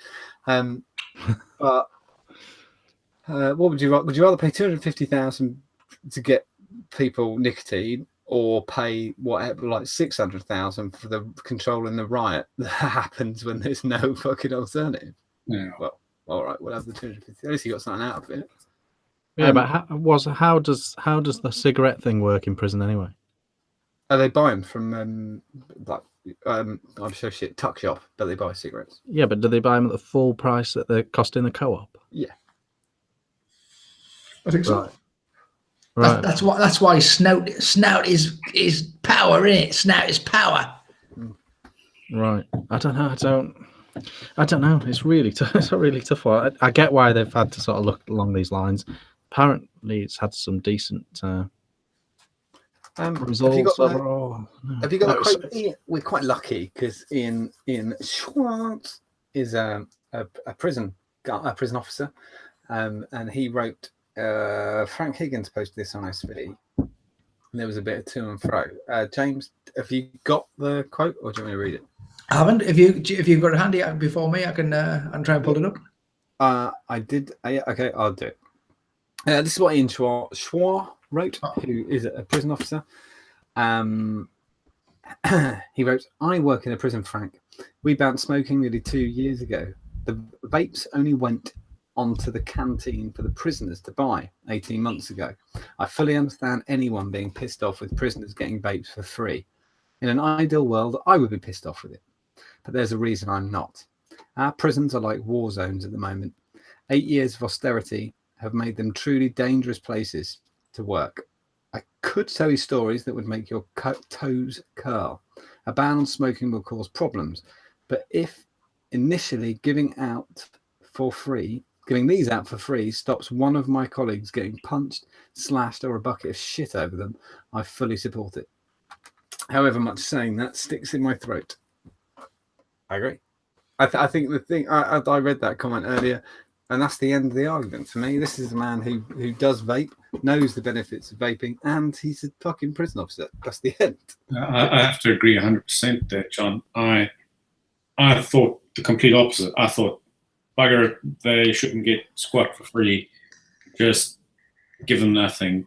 But what would you rather pay 250,000 to get people nicotine, or pay whatever, like 600,000 for the controlling the riot that happens when there's no fucking alternative? Yeah. Well, all right, we'll have the 250. At least you got something out of it. Yeah, but how does the cigarette thing work in prison anyway? They buy them from I'm so shit tuck shop, but they buy cigarettes. Yeah, but do they buy them at the full price that they're costing the co-op? Yeah, I think so. Right. That's why snout is power, innit? Snout is power. Right. I don't know. It's really it's a really tough one. I get why they've had to sort of look along these lines. Apparently, it's had some decent results overall. Have you got a quote? We're quite lucky because Ian Schwartz is a prison officer, and he wrote. Frank Higgins posted this on SV. And there was a bit of to and fro. James, have you got the quote, or do you want me to read it? I haven't. If you've got it handy before me, I can try and pull it up. I did. Okay, I'll do it. This is what Ian Schwartz wrote, who is a prison officer. He wrote, "I work in a prison, Frank. We banned smoking nearly 2 years ago. The vapes only went onto the canteen for the prisoners to buy 18 months ago. I fully understand anyone being pissed off with prisoners getting vapes for free. In an ideal world, I would be pissed off with it. But there's a reason I'm not. Our prisons are like war zones at the moment. 8 years of austerity have made them truly dangerous places to work. I could tell you stories that would make your toes curl. A ban on smoking will cause problems. But if initially giving these out for free stops one of my colleagues getting punched, slashed, or a bucket of shit over them, I fully support it. However much saying that sticks in my throat." I agree. I think the thing, I read that comment earlier, and that's the end of the argument for me. This is a man who does vape, knows the benefits of vaping, and he's a fucking prison officer. That's the end. I have to agree 100% there, John. I thought the complete opposite. I thought, bugger, they shouldn't get squat for free. Just give them nothing.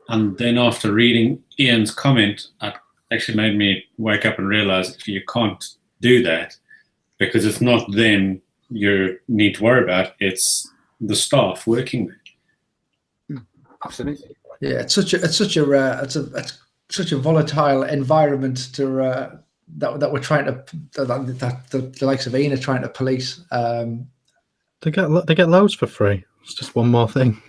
And then after reading Ian's comment, it actually made me wake up and realize that you can't do that, because it's not them you need to worry about, it's the staff working there. Absolutely. Yeah, it's such a volatile environment to that we're trying to that the likes of Ian are trying to police. They get loads for free. It's just one more thing.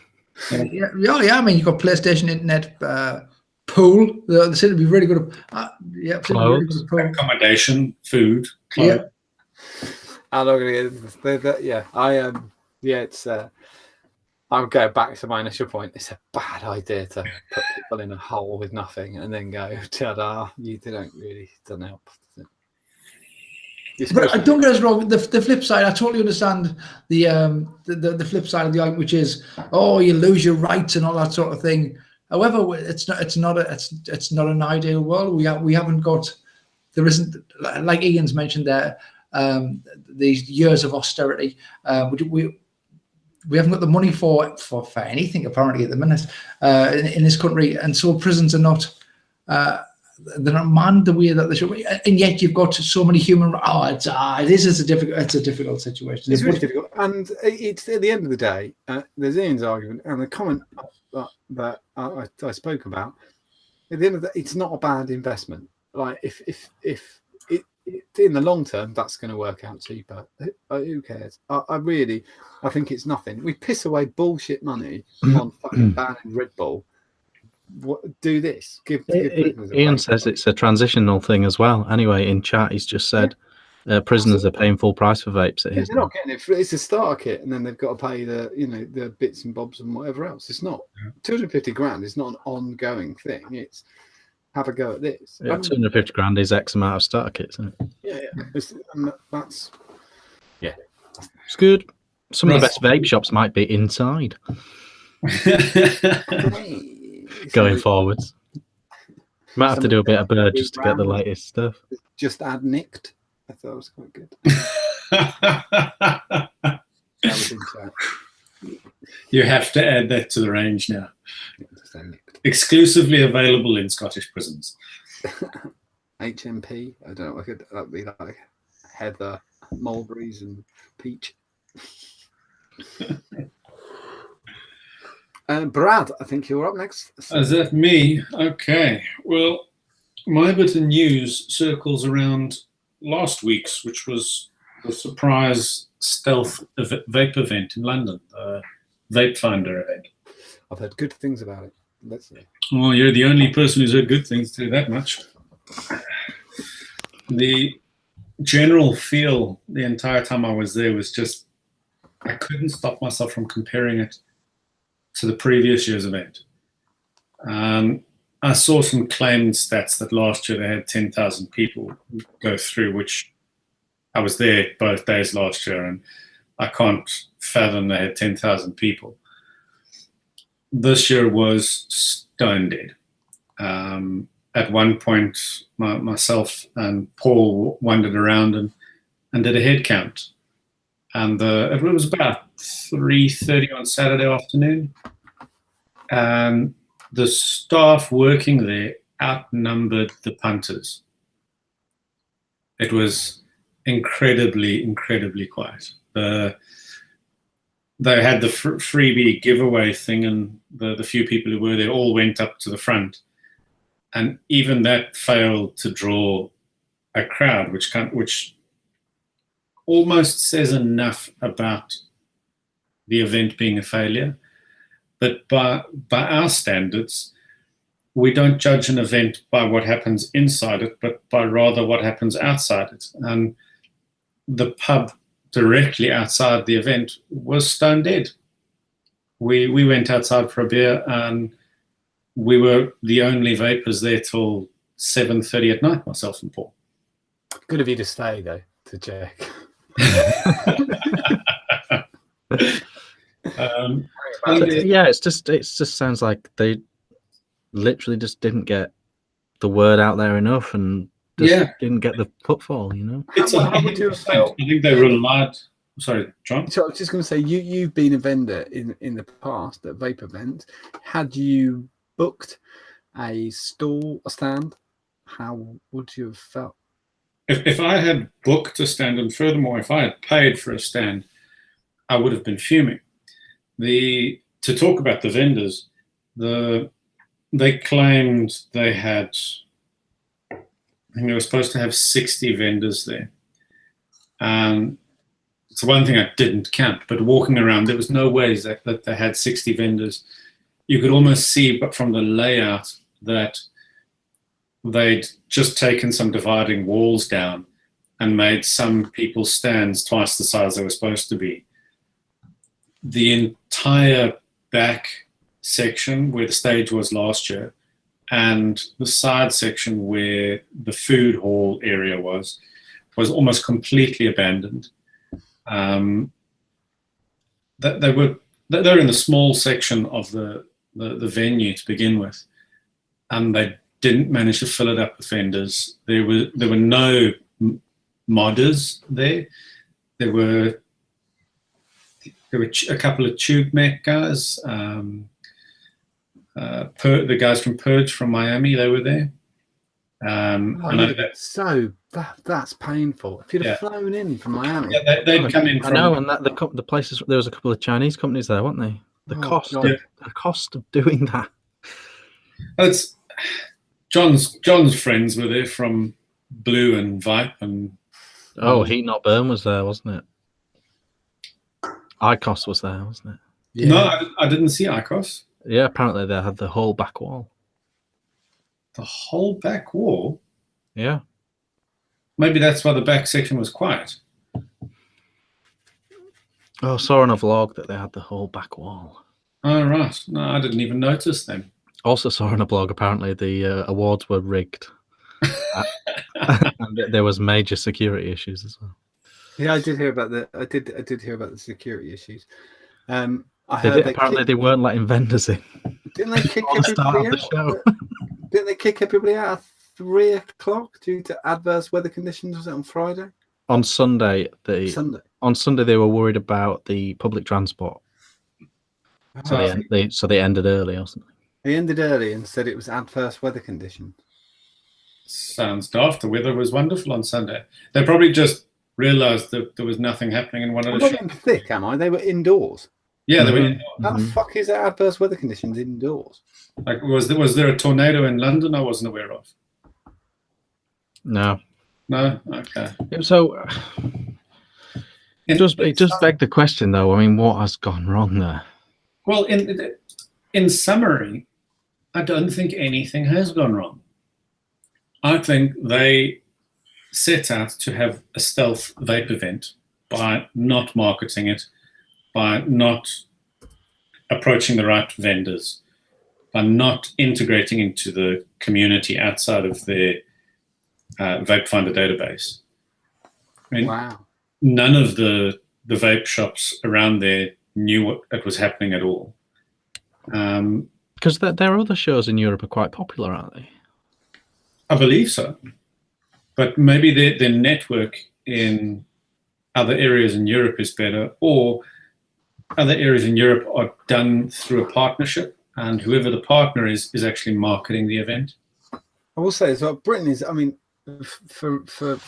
Yeah. I mean, you've got PlayStation, internet, pool. They seem to be really good at Clothes. really good at pool. Accommodation, food, clothes. Yeah. I'm not going to it's I'll go back to my initial point. It's a bad idea to put people in a hole with nothing and then go, ta-da, you don't help. But don't get us wrong. The flip side, I totally understand the flip side of the argument, which is, you lose your rights and all that sort of thing. However, it's not an ideal world. We haven't got, there isn't, like Ian's mentioned there, these years of austerity. We haven't got the money for anything apparently at the minute in this country, and so prisons are not. They're not manned the way that they should be, and yet you've got so many human. It's a difficult situation. It's really difficult, and it's at the end of the day. There's Ian's argument and the comment that I spoke about. At the end of the day, it's not a bad investment. Like if in the long term, that's going to work out cheaper. Who cares? I think it's nothing. We piss away bullshit money on fucking banning Red Bull. Do this. Ian says it's a transitional thing as well. Anyway, in chat, he's just said prisoners are paying full price for vapes. They're not getting it. It's a starter kit, and then they've got to pay the bits and bobs and whatever else. It's not 250 grand. It's not an ongoing thing. It's have a go at this. Yeah, 250 grand is X amount of starter kits, isn't it? Yeah. That's it's good. Some of the best vape shops might be inside. Going forwards, might have to do a bit of bird just to get the latest stuff. Just add nicked. I thought it was quite good. That was inside. You have to add that to the range now. Exclusively available in Scottish prisons. HMP. I don't know. That'd be like heather, mulberries, and peach. Brad, I think you're up next. Is that me? Okay. Well, my bit of news circles around last week's, which was the surprise stealth vape event in London, the Vape Finder event. I've heard good things about it. Let's see. Well, you're the only person who's heard good things, to do that much. The general feel the entire time I was there was just, I couldn't stop myself from comparing it to the previous year's event. I saw some claimed stats that last year they had 10,000 people go through, which I was there both days last year, and I can't fathom they had 10,000 people. This year was stone dead. At one point, myself and Paul wandered around and did a head count. And it was about 3:30 on Saturday afternoon. And the staff working there outnumbered the punters. It was incredibly, incredibly quiet. They had the freebie giveaway thing, and the few people who were there all went up to the front. And even that failed to draw a crowd, which almost says enough about the event being a failure. But by our standards, we don't judge an event by what happens inside it, but by rather what happens outside it. And the pub directly outside the event was stone dead. We went outside for a beer, and we were the only vapors there till 7:30 at night, myself and Paul. Good of you to stay, though, to check. Yeah, it just sounds like they literally just didn't get the word out there enough, and didn't get the footfall. How would you have felt? I think they relied. Sorry, John. So I was just going to say, you've been a vendor in the past at vape events. Had you booked a stall, a stand, how would you have felt? If I had booked a stand, and furthermore, if I had paid for a stand, I would have been fuming. To talk about the vendors, they claimed they had, I think they were supposed to have 60 vendors there. It's one thing I didn't count, but walking around, there was no ways that they had 60 vendors. You could almost see, but from the layout, that they'd just taken some dividing walls down and made some people's stands twice the size they were supposed to be. The entire back section where the stage was last year and the side section where the food hall area was almost completely abandoned. They were in the small section of the venue to begin with, and they didn't manage to fill it up with vendors. There were no modders there. There were a couple of tube mech guys. The guys from Purge from Miami, they were there. That's painful. If you'd have flown in from Miami, they'd come in. I know, and the places, there was a couple of Chinese companies there, weren't they? The cost of doing that. It's John's friends were there from Blue and Vipe and Oh, Heat Not Burn was there, wasn't it? ICOS was there, wasn't it? Yeah. No, I didn't see ICOS. Yeah, apparently they had the whole back wall. The whole back wall. Yeah. Maybe that's why the back section was quiet. Oh, I saw on a vlog that they had the whole back wall. Oh, right. No, I didn't even notice them. Also saw on a blog apparently the awards were rigged. And there was major security issues as well. Yeah, I did hear about the. I did hear about the security issues. I They heard apparently they weren't letting vendors in. didn't they kick On the start everybody of the out? show. Didn't they kick everybody out at 3 o'clock due to adverse weather conditions? Was it on Friday? On Sunday, Sunday. on Sunday they were worried about the public transport, so they ended early or something. They ended early and said it was adverse weather conditions. Sounds daft. The weather was wonderful on Sunday. They probably just realised that there was nothing happening and wanted I'm to not show. being thick, am I? They were indoors. Yeah, they were. Mm-hmm. How the fuck is there adverse weather conditions indoors? Like, was there a tornado in London I wasn't aware of? No. No? Okay. So it does beg the question, though. I mean, what has gone wrong there? Well, in summary, I don't think anything has gone wrong. I think they set out to have a stealth vape event by not marketing it, by not approaching the right vendors, by not integrating into the community outside of their Vape Finder database. I mean, Wow. none of the vape shops around there knew what was happening at all. Because their other shows in Europe are quite popular, aren't they? I believe so. But maybe their network in other areas in Europe is better, or other areas in Europe are done through a partnership, and whoever the partner is actually marketing the event. I will say as well, Britain is, I mean, for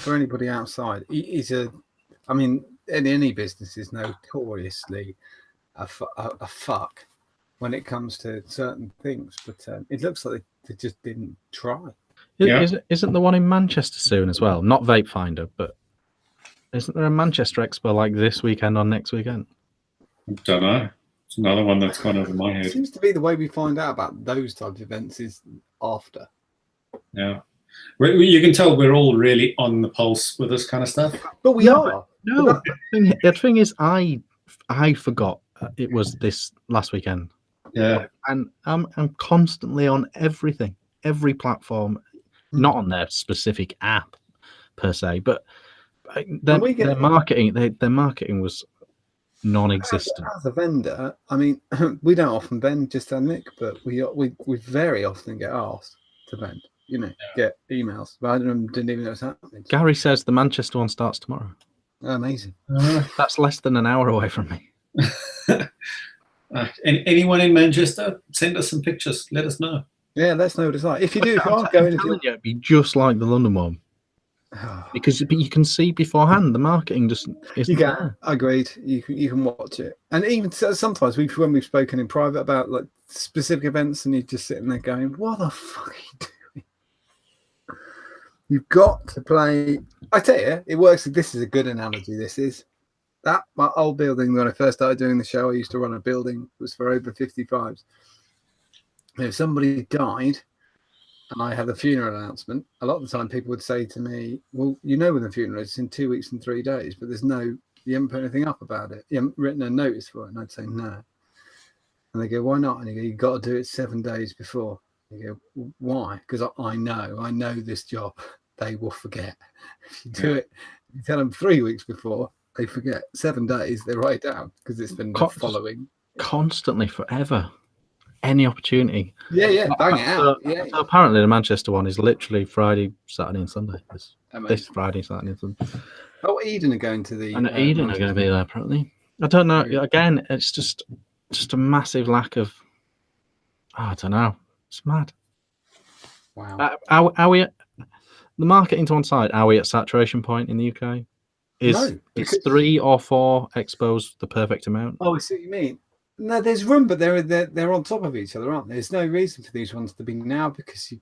anybody outside, is I mean, any business is notoriously a fuck when it comes to certain things, but it looks like they just didn't try. Yeah. Isn't the one in Manchester soon as well? Not Vape Finder, but isn't there a Manchester Expo like this weekend or next weekend? Don't know. It's another one that's gone over my It head. seems to be the way we find out about those type of events is after. Yeah. You can tell we're all really on the pulse with this kind of stuff. But we are. No, the thing is, I forgot it was this last weekend. Yeah. And I'm constantly on everything, every platform, not on their specific app per se, but their marketing was non-existent. As a vendor, I mean, we don't often vend, just our Nick, but we very often get asked to vend. You know, get emails. But I didn't even know what's happening. Gary says the Manchester one starts tomorrow. Oh, amazing. That's less than an hour away from me. Anyone in Manchester, send us some pictures. Let us know. Yeah, let's know what it's like. If you do, if you aren't going, It'd be just like the London one. Because you can see beforehand the marketing just isn't there. Agreed. You can watch it, and even sometimes when we've spoken in private about like specific events, and you're just sitting there going, "What the fuck are you doing?" You've got to play. I tell you, it works. This is a good analogy. This is that my old building when I first started doing the show. I used to run a building. It was for over 55s. If somebody died, and I had a funeral announcement, a lot of the time people would say to me, well, you know when the funeral is, it's in 2 weeks and 3 days, but you haven't put anything up about it. You haven't written a notice for it. And I'd say, no. And they go, why not? And you go, you've got to do it 7 days before. You go, why? Because I know this job. They will forget. If you do it, you tell them 3 weeks before, they forget. 7 days, they write it down because it's been following. Constantly, forever. Any opportunity. Yeah, bang it out. So apparently the Manchester one is literally Friday, Saturday and Sunday. This Friday, Saturday and Sunday. Oh, Eden are going to the... And Eden are going to be there, apparently. I don't know. Again, it's just a massive lack of... I don't know. It's mad. Wow. Are we... The marketing to one side, are we at saturation point in the UK? Is 3 or 4 expos the perfect amount? Oh, I see what you mean. No, there's room, but they're on top of each other, aren't there? There's no reason for these ones to be now because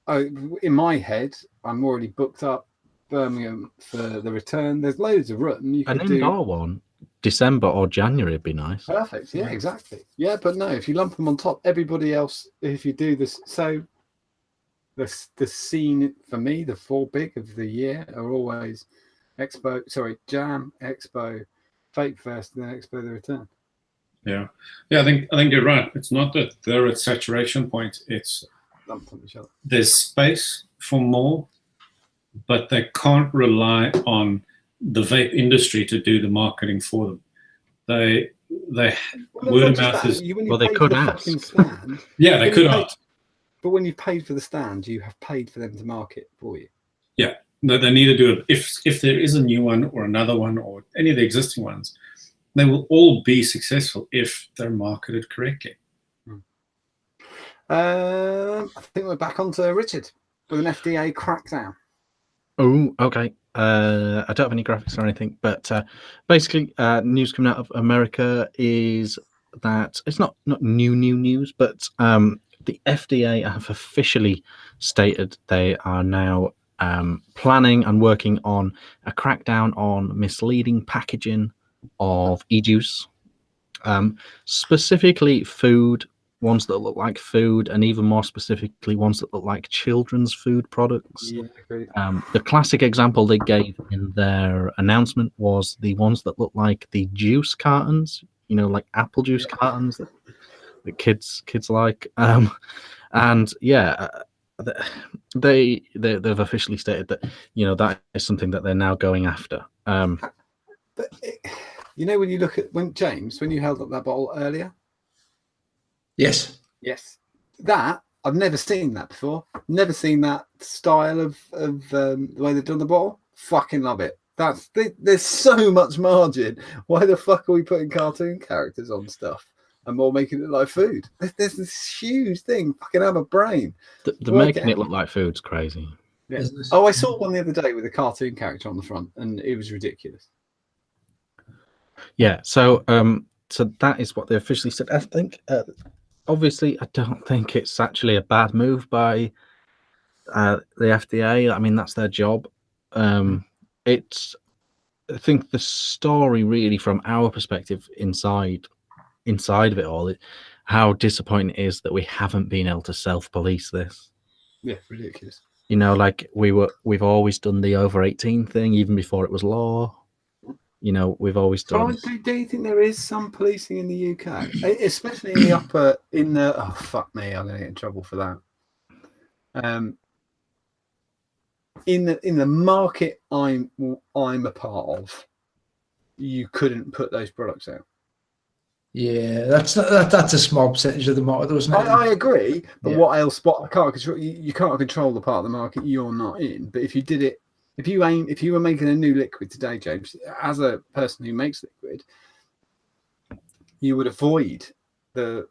in my head, I'm already booked up Birmingham for the return. There's loads of room. You An could do indoor one, December or January would be nice. perfect. Yeah, exactly. Yeah, but no, if you lump them on top, everybody else, if you do this, so the scene for me, the 4 big of the year are always Jam, Expo, Vape Fest, and then Expo the return. Yeah. I think you're right. It's not that they're at saturation point. It's Lumped on each other. there's space for more, but they can't rely on the vape industry to do the marketing for them. They word of mouth is Well, they could ask. Stand, yeah, they could ask. but when you've paid for the stand, you have paid for them to market for you. Yeah, no, they need to do it. If there is a new one or another one or any of the existing ones, they will all be successful if they're marketed correctly. I think we're back onto Richard with an FDA crackdown. Oh, okay. I don't have any graphics or anything, but basically, news coming out of America is that it's not new news, but the FDA have officially stated they are now planning and working on a crackdown on misleading packaging of e-juice, specifically food, ones that look like food, and even more specifically ones that look like children's food products. Yeah, agreed. The classic example they gave in their announcement was the ones that look like the juice cartons, like apple juice cartons that kids like. And yeah, they've officially stated that that is something that they're now going after. But when you look at when you held up that bottle earlier. Yes. That I've never seen that before. Never seen that style of the way they've done the bottle. Fucking love it. There's so much margin. Why the fuck are we putting cartoon characters on stuff and more making it like food? There's this huge thing. Fucking have a brain. The making it look like food's crazy. Yeah. Oh, I saw one the other day with a cartoon character on the front, and it was ridiculous. Yeah. So that is what they officially said. I think. Obviously, I don't think it's actually a bad move by the FDA. I mean, that's their job. I think the story really from our perspective inside of it all, how disappointing it is that we haven't been able to self-police this. Yeah, ridiculous. Like we've always done the over 18 thing, even before it was law. We've always done. Do you think there is some policing in the UK, especially in the oh fuck me, I'm gonna get in trouble for that. In the market I'm a part of, you couldn't put those products out. Yeah, that's a small percentage of the market, isn't it? I agree, but what else? I can't control. You can't control the part of the market you're not in. But if you did it. If you were making a new liquid today, James, as a person who makes liquid, you would avoid the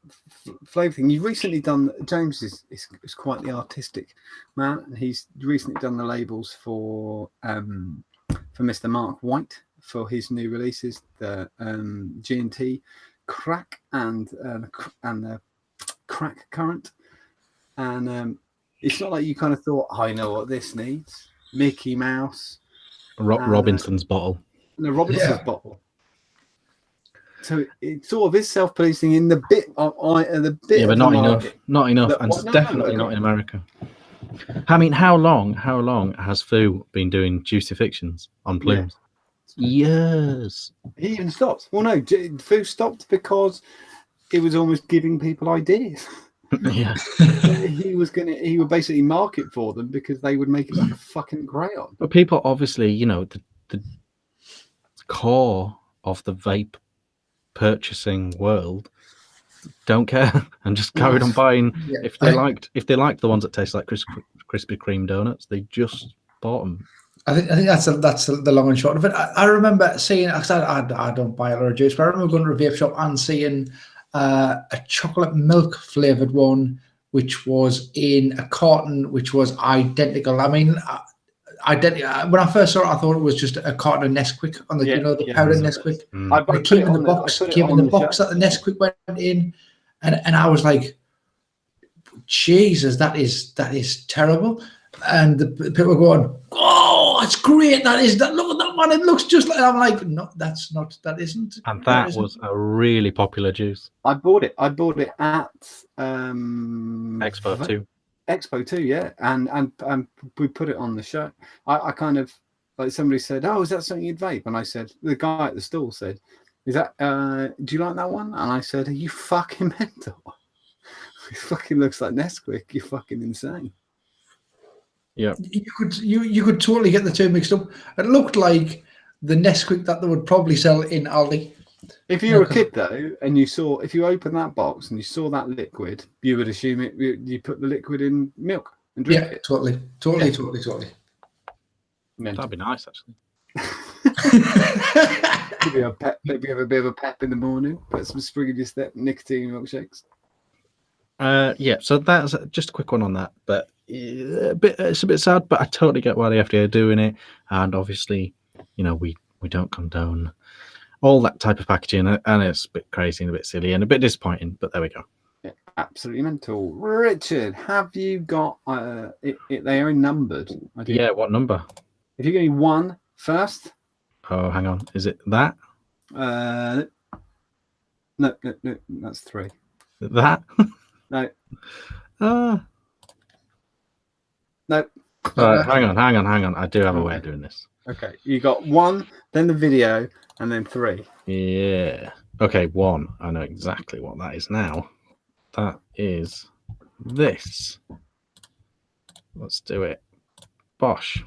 flavour thing. You've recently done. James is quite the artistic man, and he's recently done the labels for Mr. Mark White for his new releases, the G&T Crack and the Crack Current, and it's not like you kind of thought, I know what this needs. Mickey Mouse, Robinson's bottle. No, Robinson's bottle. So it sort of is self-policing in the bit of the but not enough. Not enough, and it's definitely not in America. I mean, how long has Foo been doing juicy fictions on plumes? Years. He even stopped. Well, no, Foo stopped because it was almost giving people ideas. Yeah. he would basically market for them because they would make it like a fucking crayon. But people obviously, the core of the vape purchasing world don't care and just carried on buying. Yeah. If they liked the ones that taste like Krispy Kreme donuts, they just bought them. I think that's the long and short of it. I remember seeing. I don't buy a lot of juice, but I remember going to a vape shop and seeing a chocolate milk flavored one, which was in a carton, which was identical. I mean, when I first saw it, I thought it was just a carton of Nesquik on the powdered Nesquik. It came in the box. Came in the box that the Nesquik went in, and I was like, Jesus, that is terrible. And the people are going, oh, it's great. Look at that one. It looks just like. I'm like, no, that's not. That isn't. And that was a really popular juice. I bought it at Expo 2. Expo 2, yeah, and we put it on the show. I kind of like somebody said, "Oh, is that something you'd vape?" And I said, the guy at the stall said, "Is that? Do you like that one?" And I said, "Are you fucking mental? It fucking looks like Nesquik. You're fucking insane." Yeah, you could totally get the two mixed up. It looked like the Nesquik that they would probably sell in Aldi. If you were a kid though, and if you opened that box and you saw that liquid, you would assume you put the liquid in milk and drink it. Totally. that'd be nice actually. Maybe have a bit of a pep in the morning. Put some sprig in your step, nicotine milkshakes. Yeah, so that's just a quick one on that, but it's a bit sad, but I totally get why the FDA are doing it, and obviously, we don't condone all that type of packaging, and it's a bit crazy and a bit silly and a bit disappointing, but there we go. Yeah, absolutely mental. Richard, have you got they are numbered? Yeah, what number? If you give me one first. Oh, hang on, is it that? No, that's 3. That? No. No. All right, hang on. I do have a way of doing this. Okay, you got 1, then the video, and then 3. Yeah. Okay, 1. I know exactly what that is now. That is this. Let's do it. Bosh.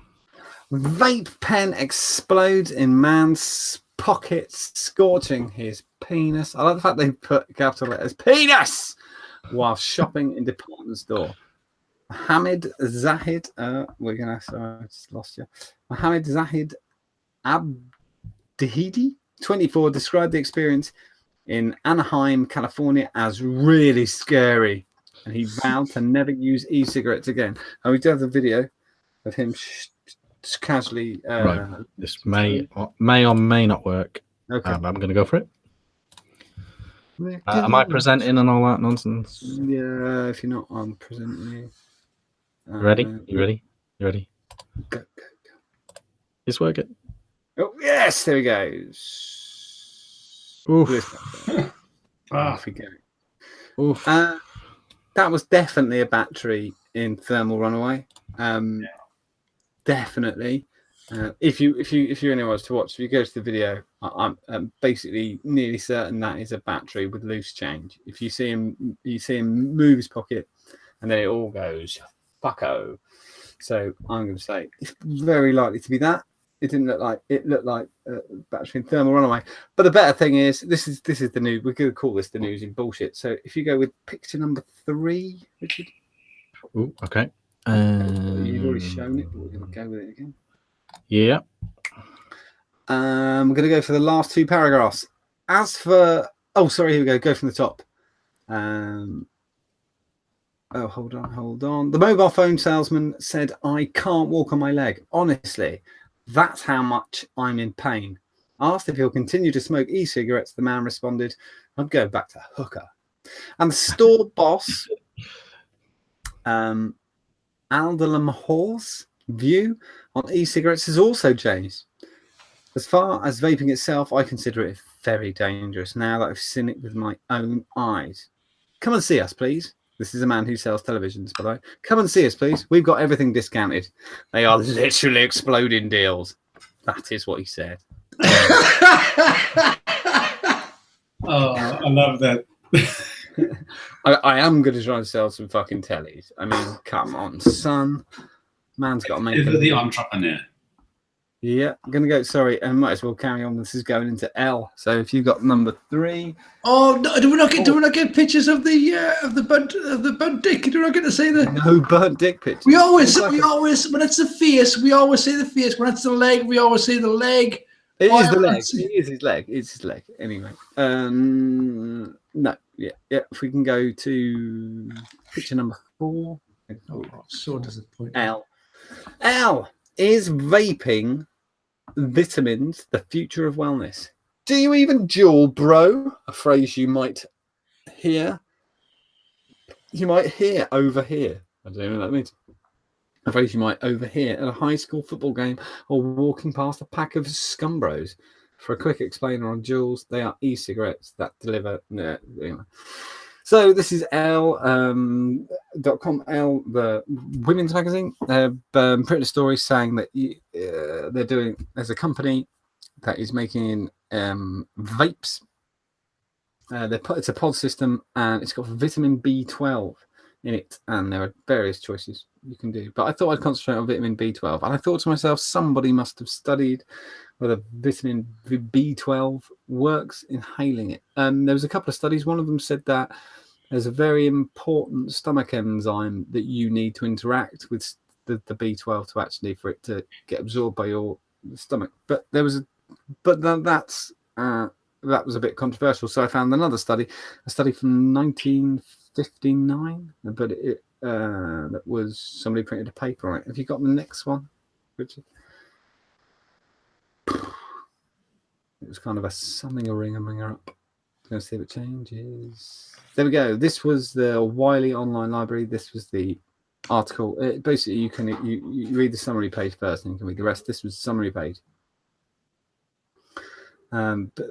Vape pen explodes in man's pocket, scorching his penis. I like the fact they put capital letters penis while shopping in department store. Mohammed Zahid, sorry, I just lost you. Mohammed Zahid Abdihidi, 24, described the experience in Anaheim, California as really scary, and he vowed to never use e-cigarettes again. And we do have the video of him casually. Right, this may or may not work. Okay, I'm going to go for it. Am I presenting and all that nonsense? Yeah, if you're not, I'm presenting you. Ready? You ready? You ready? Go. It's working. Oh yes, there we go. Oof. Off we go. Oof. That was definitely a battery in thermal runaway. Definitely. If you're anyone else to watch, if you go to the video, I'm basically nearly certain that is a battery with loose change. If you see him move his pocket, and then it all goes fucko. So I'm going to say it's very likely to be that. It didn't look like battery in thermal runaway. But the better thing is this is the news. We're going to call this the news in bullshit. So if you go with picture number 3, Richard. Ooh, okay. You've already shown it, but we're going to go with it again. Yeah. We're going to go for the last 2 paragraphs. As for... Oh, sorry, here we go. Go from the top. Oh, hold on. The mobile phone salesman said, "I can't walk on my leg. Honestly, that's how much I'm in pain." Asked if he'll continue to smoke e-cigarettes, the man responded, "I'd go back to hooker." And the store boss, Aldalam Hall's view on e-cigarettes has also changed. As far as vaping itself, I consider it very dangerous now that I've seen it with my own eyes. Come and see us, please. This is a man who sells televisions, by the way. Come and see us, please. We've got everything discounted. They are literally exploding deals. That is what he said. Oh, I love that. I am going to try and sell some fucking tellies. I mean, come on, son. Man's got to make Ever the entrepreneur. Yeah, I'm going to go. Sorry, I might as well carry on. This is going into L. So if you've got number 3. Oh, no, do we not get pictures of the burnt dick? Do we not get to see the? No burnt dick pictures. We always when it's the face, we always see the face. When it's the leg, we always see the leg. It is the leg. It is his leg. It's his leg. Anyway, no, yeah. If we can go to picture number 4. Oh, so disappointing. L is vaping vitamins the future of wellness? Do you even jewel, bro? A phrase you might hear you might hear overhear. I don't know what that means. A phrase you might overhear at a high school football game or walking past a pack of scumbros. For a quick explainer on Juuls, they are e-cigarettes that deliver. Anyway. So this is L.com, L, the women's magazine. Printed a story saying that they're doing. There's a company that is making vapes. It's a pod system and it's got vitamin B12 in it, and there are various choices you can do. But I thought I'd concentrate on vitamin B12, and I thought to myself, somebody must have studied whether vitamin B12 works inhaling it. There was a couple of studies. One of them said that there's a very important stomach enzyme that you need to interact with the B12 to actually for it to get absorbed by your stomach. But that was a bit controversial. So I found another study, a study from 1959, but that was somebody printed a paper on it. Have you got the next one, Richard? It was kind of a something a ringer up. Going to see if it changes. There we go. This was the Wiley online library. This was the article. Basically, you read the summary page first, and you can read the rest. This was the summary page. But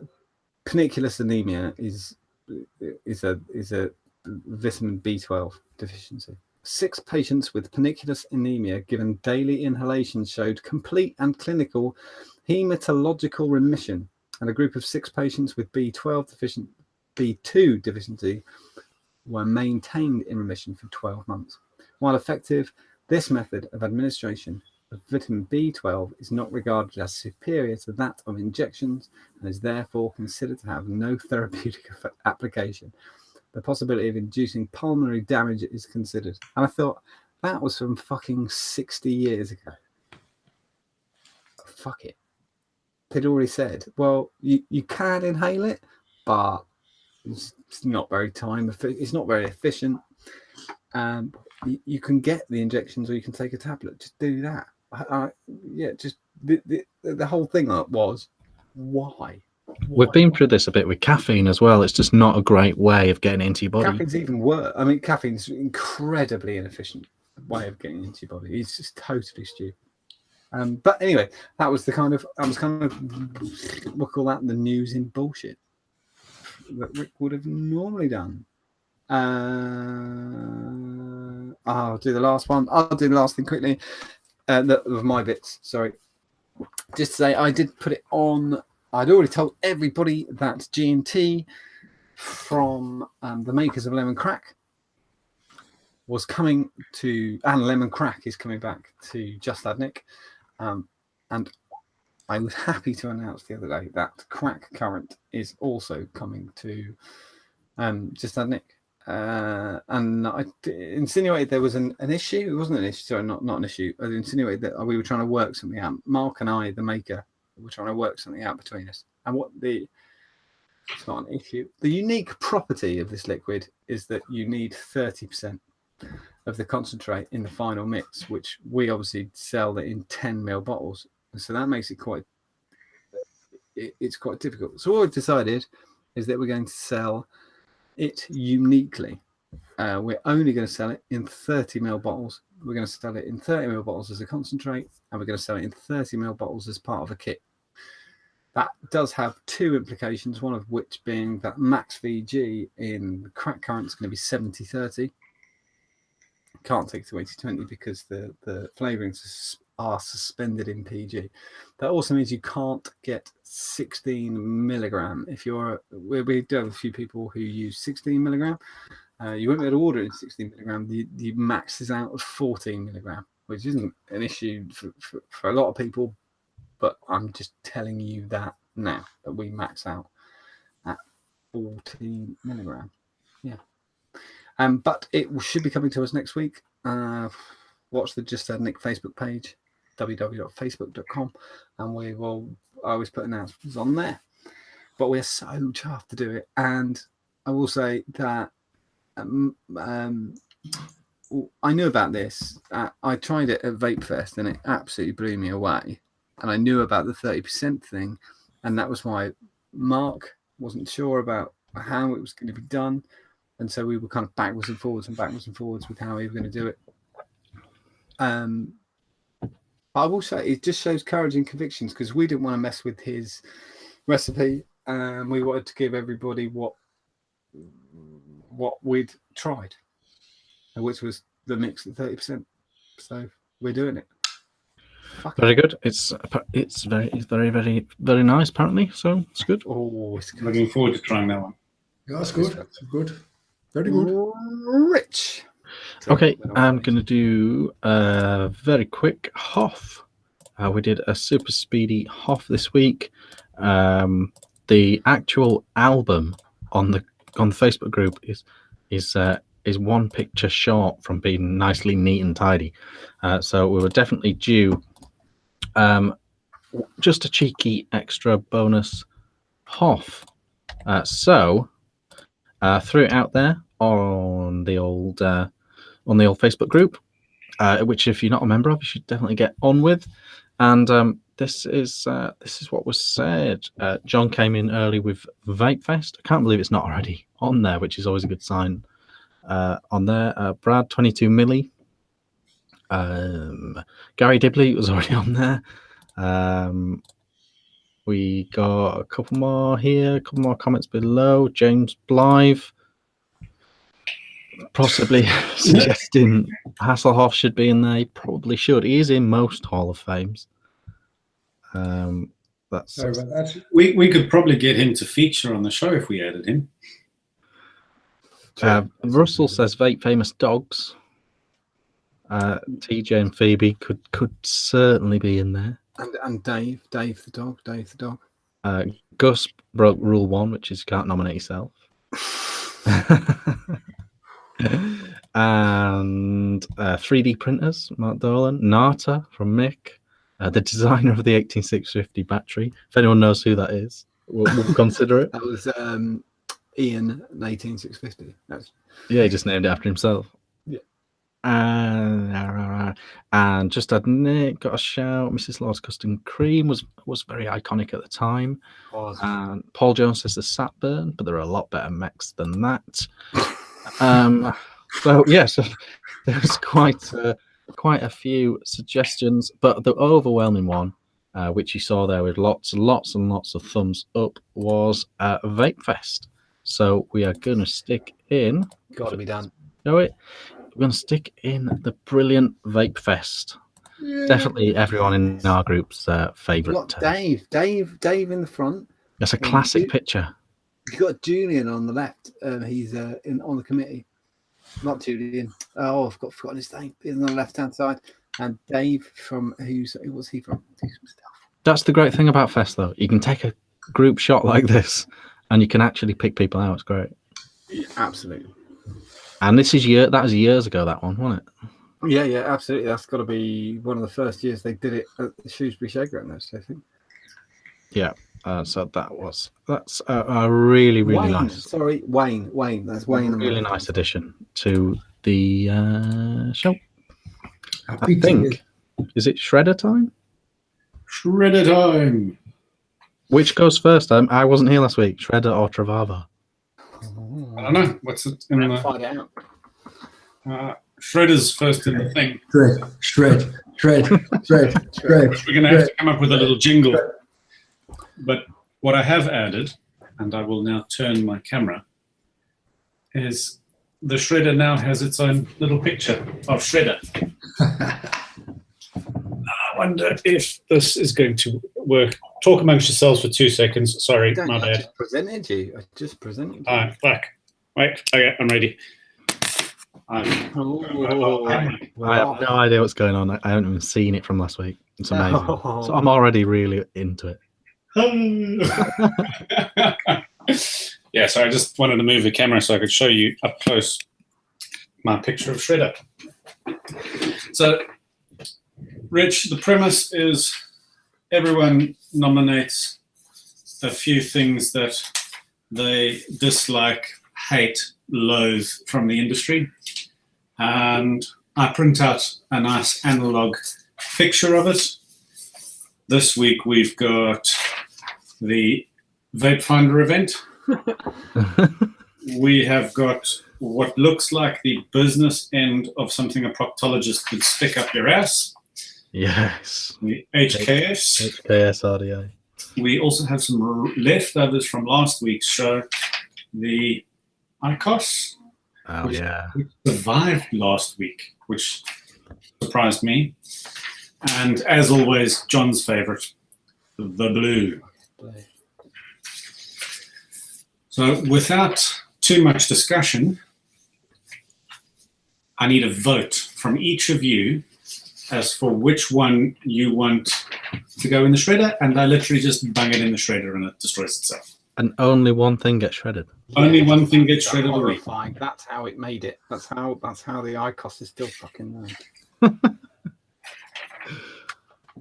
paniculous anemia is a vitamin B12 deficiency. 6 patients with paniculous anemia given daily inhalation showed complete and clinical hematological remission, and a group of 6 patients with B2 deficiency were maintained in remission for 12 months. While effective, this method of administration of vitamin B12 is not regarded as superior to that of injections and is therefore considered to have no therapeutic application. The possibility of inducing pulmonary damage is considered. And I thought, that was from fucking 60 years ago. Fuck it. They'd already said, well, you can inhale it, but it's not very it's not very efficient. You can get the injections or you can take a tablet. Just do that. Just the whole thing was, why? We've been through this a bit with caffeine as well. It's just not a great way of getting into your body. Caffeine's even worse. I mean, caffeine's an incredibly inefficient way of getting into your body. It's just totally stupid. But anyway, that was we'll call that the news in bullshit that Rick would have normally done. I'll do the last one. I'll do the last thing quickly. Of my bits, sorry. Just to say, I did put it on. I'd already told everybody that G&T from the makers of Lemon Crack was coming to, and Lemon Crack is coming back to Just Add Nick. And I was happy to announce the other day that Crack Current is also coming to Just Add Nick. And I insinuated there was an issue. It wasn't an issue, sorry, not an issue. I insinuated that we were trying to work something out. Mark and I, the maker, were trying to work something out between us. And it's not an issue. The unique property of this liquid is that you need 30% of the concentrate in the final mix, which we obviously sell it in 10 ml bottles. So that makes it it's quite difficult. So what we've decided is that we're going to sell it uniquely. We're only going to sell it in 30 ml bottles. We're going to sell it in 30 ml bottles as a concentrate, and we're going to sell it in 30 ml bottles as part of a kit. That does have 2 implications, one of which being that max VG in Crack Current is going to be 70-30. Can't take to 80-20 because the flavourings are suspended in PG. That also means you can't get 16 milligram. We do have a few people who use 16 milligram. You won't be able to order it in 16 milligram. The max is out of 14 milligram, which isn't an issue for a lot of people, but I'm just telling you that now, that we max out at 14 milligram. Yeah. But it should be coming to us next week. Watch the Just Add Nick Facebook page, www.facebook.com, and I always put announcements on there. But we're so chuffed to do it. And I will say that I knew about this. I tried it at Vape Fest and it absolutely blew me away. And I knew about the 30% thing, and that was why Mark wasn't sure about how it was going to be done. and so we were kind of backwards and forwards with how we were going to do it. I will say it just shows courage and convictions, because we didn't want to mess with his recipe, and we wanted to give everybody what we'd tried, which was the mix at 30%. So we're doing it. Very good. It's very, very, very nice. Apparently, so it's good. Oh, it's good. Looking forward to trying that one. Yeah, that's good. That's good. Very good. Rich. Okay, I'm going to do a very quick Hoff. We did a super speedy Hoff this week. The actual album on the Facebook group is one picture short from being nicely neat and tidy. So we were definitely due just a cheeky extra bonus Hoff. So threw it out there on the old Facebook group, which if you're not a member of, you should definitely get on with. And this is what was said. John came in early with Vape Fest. I can't believe it's not already on there, which is always a good sign. On there, Brad 22 milli. Gary Dibley was already on there. We got a couple more here, a couple more comments below. James Blythe possibly suggesting Hasselhoff should be in there. He probably should. He is in most Hall of Fames. That's Sorry about that. We could probably get him to feature on the show if we added him. Russell says vape famous dogs. TJ and Phoebe could certainly be in there. And Dave the dog. Gus broke rule 1, which is you can't nominate yourself. And 3D printers, Mark Dolan. Nata from Mick, the designer of the 18650 battery. If anyone knows who that is, we'll consider it. That was Ian, 18650. Yeah, he just named it after himself. Yeah. And just had Nick got a shout. Mrs. Lord's Custom Cream was very iconic at the time. And Paul Jones says the Satburn, but there are a lot better mechs than that. So yes, there was quite a few suggestions, but the overwhelming one, which you saw there with lots and lots of thumbs up, was Vape Fest. So we are going to stick in. Got to be done. Know it. We're going to stick in the brilliant Vape Fest. Yeah. Definitely everyone in our group's favourite. Dave in the front. That's a classic picture. You've got Julian on the left. He's on the committee. Not Julian. Oh, I've forgotten his name. He's on the left-hand side. And Dave from who was he from? That's the great thing about Fest, though. You can take a group shot like this, and you can actually pick people out. It's great. Yeah, absolutely. And that was years ago, that one, wasn't it? Yeah, absolutely. That's got to be one of the first years they did it at the Shrewsbury Showground, I think. Yeah. So that's a really nice. Sorry, Wayne. That's Wayne. Really nice addition to the show. Happy I think. Is it Shredder time? Shredder time. Which goes first? I wasn't here last week. Shredder or Travava? I don't know. What's it in the? Find out. Shredder's first in the thing. Shred. We're going to have to come up with a little jingle. But what I have added, and I will now turn my camera, is the Shredder now has its own little picture of Shredder. I wonder if this is going to work. Talk amongst yourselves for 2 seconds. Sorry, my bad. I just presented you. All right, back. Wait, okay, I'm ready. I have no idea what's going on. I haven't even seen it from last week. It's amazing. So I'm already really into it. Yeah, so I just wanted to move the camera so I could show you up close my picture of Shredder. So, Rich, the premise is everyone nominates a few things that they dislike, hate, loathe from the industry. And I print out a nice analog picture of it. This week we've got the Vape Finder event. We have got what looks like the business end of something a proctologist could stick up your ass. Yes. The HKS. HKS RDA. We also have some leftovers from last week's show. The ICOS. Oh, which yeah. survived last week, which surprised me. And as always, John's favorite, the blue. So without too much discussion, I need a vote from each of you as for which one you want to go in the shredder, and I literally just bang it in the shredder and it destroys itself. And only one thing gets shredded. Only one thing gets That's shredded a week. horrifying. That's how it made it. That's how the ICOS is still fucking there.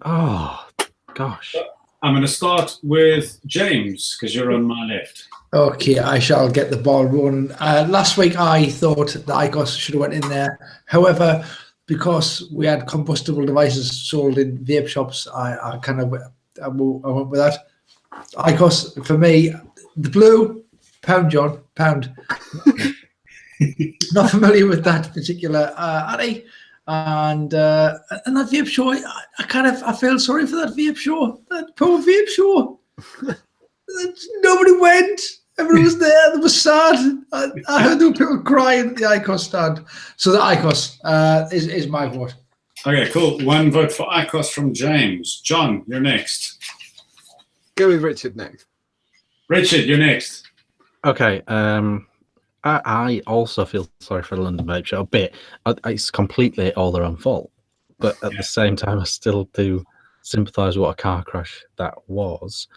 Oh, gosh. I'm going to start with James, because you're on my left. Okay, I shall get the ball rolling. Last week I thought the ICOS should have went in there. However, because we had combustible devices sold in vape shops, I went with that. ICOS for me, the blue, pound, John, pound. Not familiar with that particular Addy. And that vape show, I feel sorry for that vape show. That poor vape show. Nobody went. Everyone was there. It was sad. I heard there were people crying at the ICOS stand. So the ICOS is my vote. Okay, cool. One vote for ICOS from James. John, you're next. Go with Richard next. Richard, you're next. Okay. I also feel sorry for the London Vape Show a bit. It's completely all their own fault. But at the same time, I still do sympathise with what a car crash that was.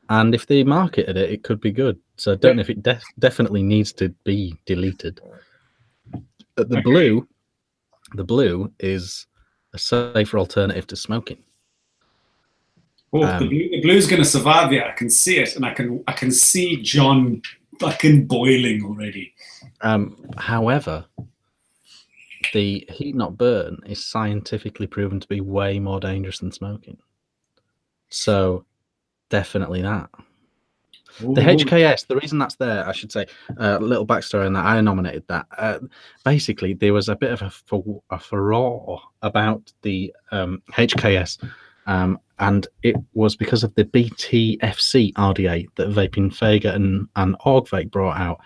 And if they marketed it, it could be good. So I don't know if it definitely needs to be deleted. But the blue is a safer alternative to smoking. Oh, the blue's going to survive there. I can see it, and I can see John fucking boiling already. However, the heat not burn is scientifically proven to be way more dangerous than smoking. So definitely that. Ooh. The HKS, the reason that's there, I should say, a little backstory on that. I nominated that. Basically, there was a bit of a furore about the HKS, and it was because of the BTFC RDA that Vaping Fager and Orgvape brought out.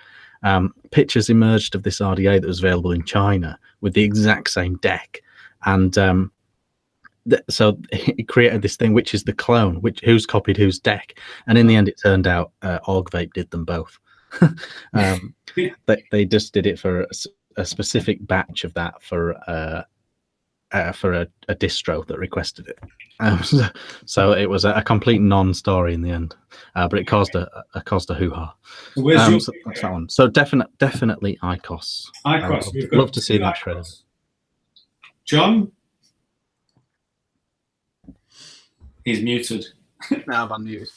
Pictures emerged of this RDA that was available in China with the exact same deck, and so it created this thing, which is the clone, who's copied whose deck, and in the end, it turned out Orgvape did them both. They just did it for a specific batch of that for a distro that requested it. So it was a complete non-story in the end, but it caused a hoo-ha. So that's that one. So definitely ICOS. ICOS. Love to see that shredded. John? He's muted. Now I've unmuted.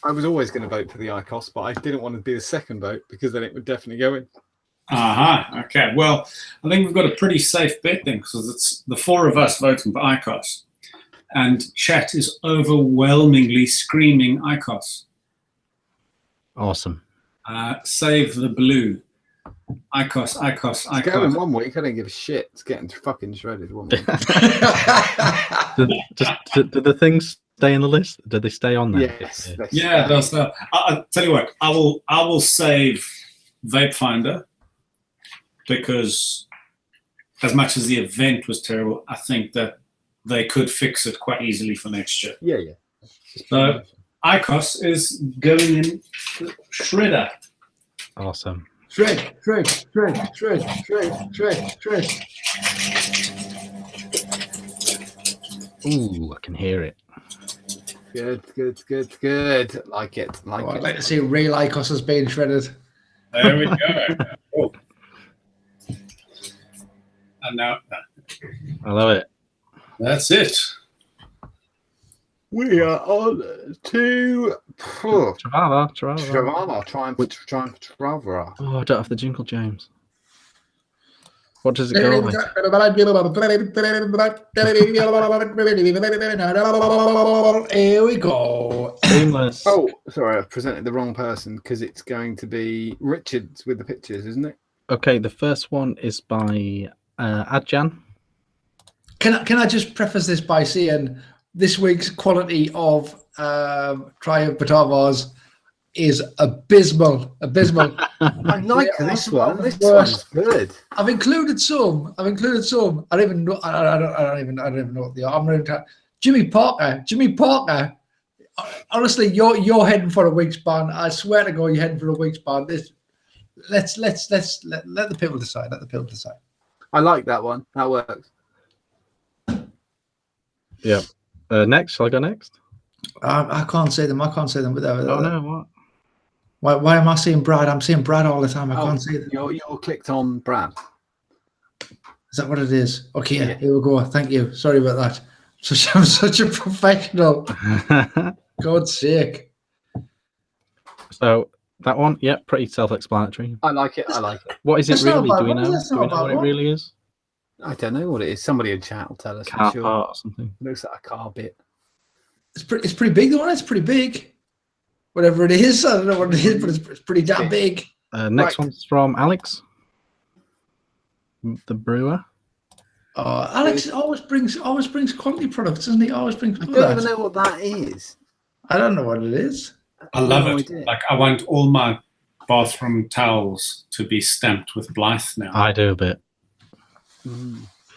I was always going to vote for the ICOS, but I didn't want to be the second vote because then it would definitely go in. Okay. Well, I think we've got a pretty safe bet then, because it's the four of us voting for ICOS. And chat is overwhelmingly screaming ICOS. Awesome. Save the blue. ICOS. It's going 1 week. I don't give a shit. It's getting fucking shredded 1 week. Did the things stay in the list? Did they stay on there? Yes. Yeah, they'll stay. I'll tell you what. I will save Vape Finder, because as much as the event was terrible, I think that they could fix it quite easily for next year. Yeah. So ICOS is going in the shredder. Awesome. Shred. Ooh, I can hear it. Good. Like it. I'd like to see real ICOS as being shredded. There we go. Oh. And now I love it. that's it. We are on to Travava. Travava. Trying for Travava. Oh, I don't have the jingle, James. What does it go like? Here we go. Seamless. Oh, sorry, I presented the wrong person because it's going to be Richard's with the pictures, isn't it? Okay, the first one is by Adjan. Can I just preface this by saying this week's quality of Triumph Batavars is abysmal. I like this one. This Worst. one's good. I've included some. I don't even know. I don't even know what they are. I'm not even Jimmy Parker. Honestly, you're heading for a week's ban. I swear to God, you're heading for a week's ban. Let the people decide. Let the people decide. I like that one. That works. Yeah. Next, shall I go next? I can't say them. Without. Oh no, what? Why am I saying Brad? I'm saying Brad all the time. I can't say them. You're clicked on Brad. Is that what it is? Okay, Yeah. Here we go. Thank you. Sorry about that. I'm such a professional. God's sake. So that one, yeah, pretty self-explanatory. I like it. What is it That's not really? a bad Do we one, know? that's Do not we a know bad what it one. really is? I don't know what it is. Somebody in chat will tell us. I'm Car sure. part or something. Looks like a car bit. It's pretty big though. It's pretty big. Whatever it is, I don't know what it is, but it's pretty damn big. Next one's from Alex, the brewer. Alex always brings quality products, doesn't he? Always brings. I don't even know what that is. I don't know what it is. I love No it. idea. Like, I want all my bathroom towels to be stamped with Blythe now. I do a bit.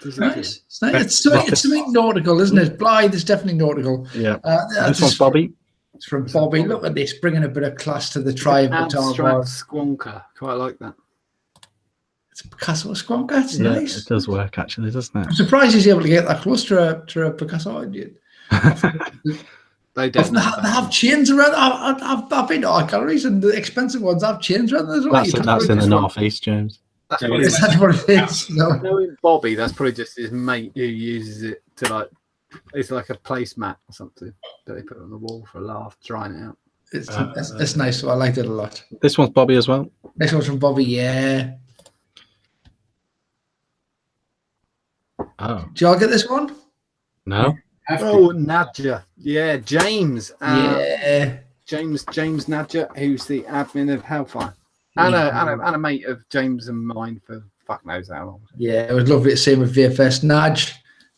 It's nice. It's something nautical, isn't it? Blythe is definitely nautical. Yeah. This This one's Bobby. It's from Bobby. Look at this, bringing a bit of class to the Triumph Abstract Batavars. squonker. Quite like that. It's a Picasso Squonker. It's Yeah, nice. it does work actually, doesn't I'm it? surprised he's able to get that close to a Picasso. They They definitely have chains around. I've been to art galleries and the expensive ones have chains around them as well. That's in the northeast, James. That's Yeah, probably Is that what it is? No. knowing Bobby, that's probably just his mate who uses it to like. It's like a placemat or something that they put on the wall for a laugh, drying it out. It's nice. So I liked it a lot. This one's Bobby as well. Next one's from Bobby. Yeah. Oh Do y'all get this one? no. Oh, Nadja. Yeah, James. Yeah. James Nadja, who's the admin of Hellfire. And a mate of James and mine for fuck knows how long. Yeah, it was lovely to see him with VFS. Nudge.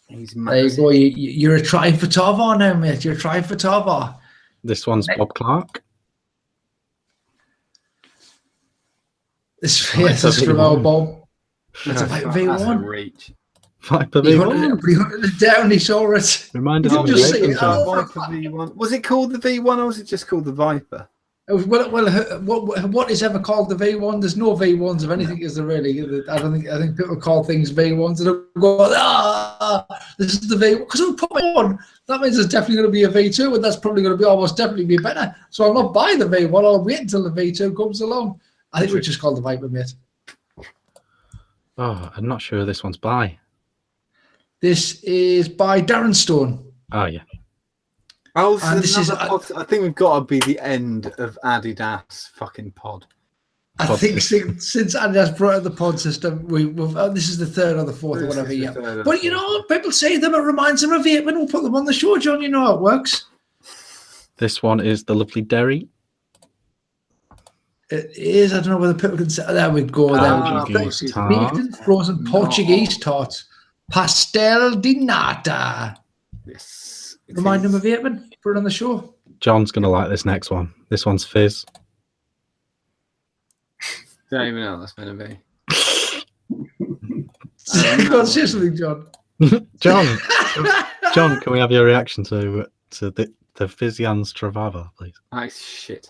He's There you massive. go. You're a Triumph Batavars now, mate. You're a Triumph Batavars. This one's Bob Clark. This That's is a from V1. our Bob. That's a That's a V1. reach. Viper He V1. hunted it down. He saw it. Reminded You me just of see the it. Viper. Oh, Viper V1. Was it called the V1 or was it just called the Viper? Well, what is ever called the V1? There's no V1s of anything, is there really? I think people call things V1s. They don't go, this is the V1. Because I'll put it on. That means there's definitely going to be a V2, and that's probably going to be almost definitely be better. So I'll not buy the V1. I'll wait until the V2 comes along. I think we just call the Viper, mate. Oh, I'm not sure who this one's by. This is by Darren Stone. Oh yeah. Oh, so And this is- I think we've got to be the end of Adidas fucking pod. I Pod think system. since Adidas brought out the pod system, we've this is the third or the fourth or This whatever. is the Yeah, third or but you fourth. know, people say them. It reminds them of vaping. We'll put them on the show, John. You know how it works. This one is the lovely Derry. It is. I don't know whether people can say. There we go. There we go. Portuguese tart. Frozen Portuguese tarts. Pastel di nata. Yes. it Remind is. them of vaping. Put it on the show. John's gonna like this next one. This one's Fizz. Don't even know what that's going to be. Go on, say something, John. John, can we have your reaction to the Fizzian's Travava, please? Nice shit.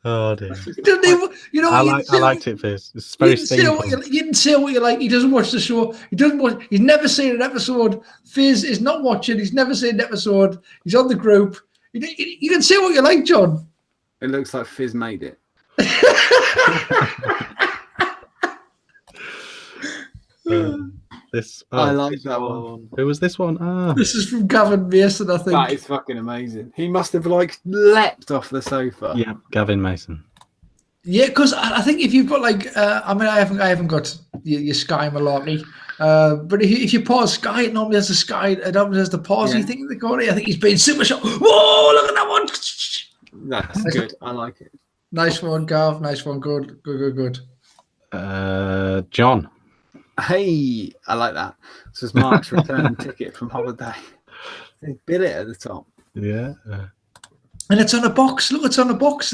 Oh dear. Didn't he, you know, I you liked it, Fizz. It's very didn't say what steampunk. you didn't say what you like. He doesn't watch the show. He doesn't watch. He's never seen an episode. Fizz is not watching. He's never seen an episode. He's on the group. You can say what you like, John. It looks like Fizz made it. I like that one. Who was this one? Ah, This is from Gavin Mason, I think. That is fucking amazing. He must have like leapt off the sofa. yeah, Gavin Mason. Yeah, because I think if you've got like, I mean, I haven't got your Sky malarkey, but if you pause Sky, it normally has the Sky. It normally has the pause. Yeah. You think they got it? I think he's been super shot. Whoa! Look at that one. That's good. I like it. Nice one, Gav. Nice one. Good. John. Hey, I like that. This is Mark's return ticket from holiday. They bid it at the top. Yeah. And it's on a box. Look, it's on a box.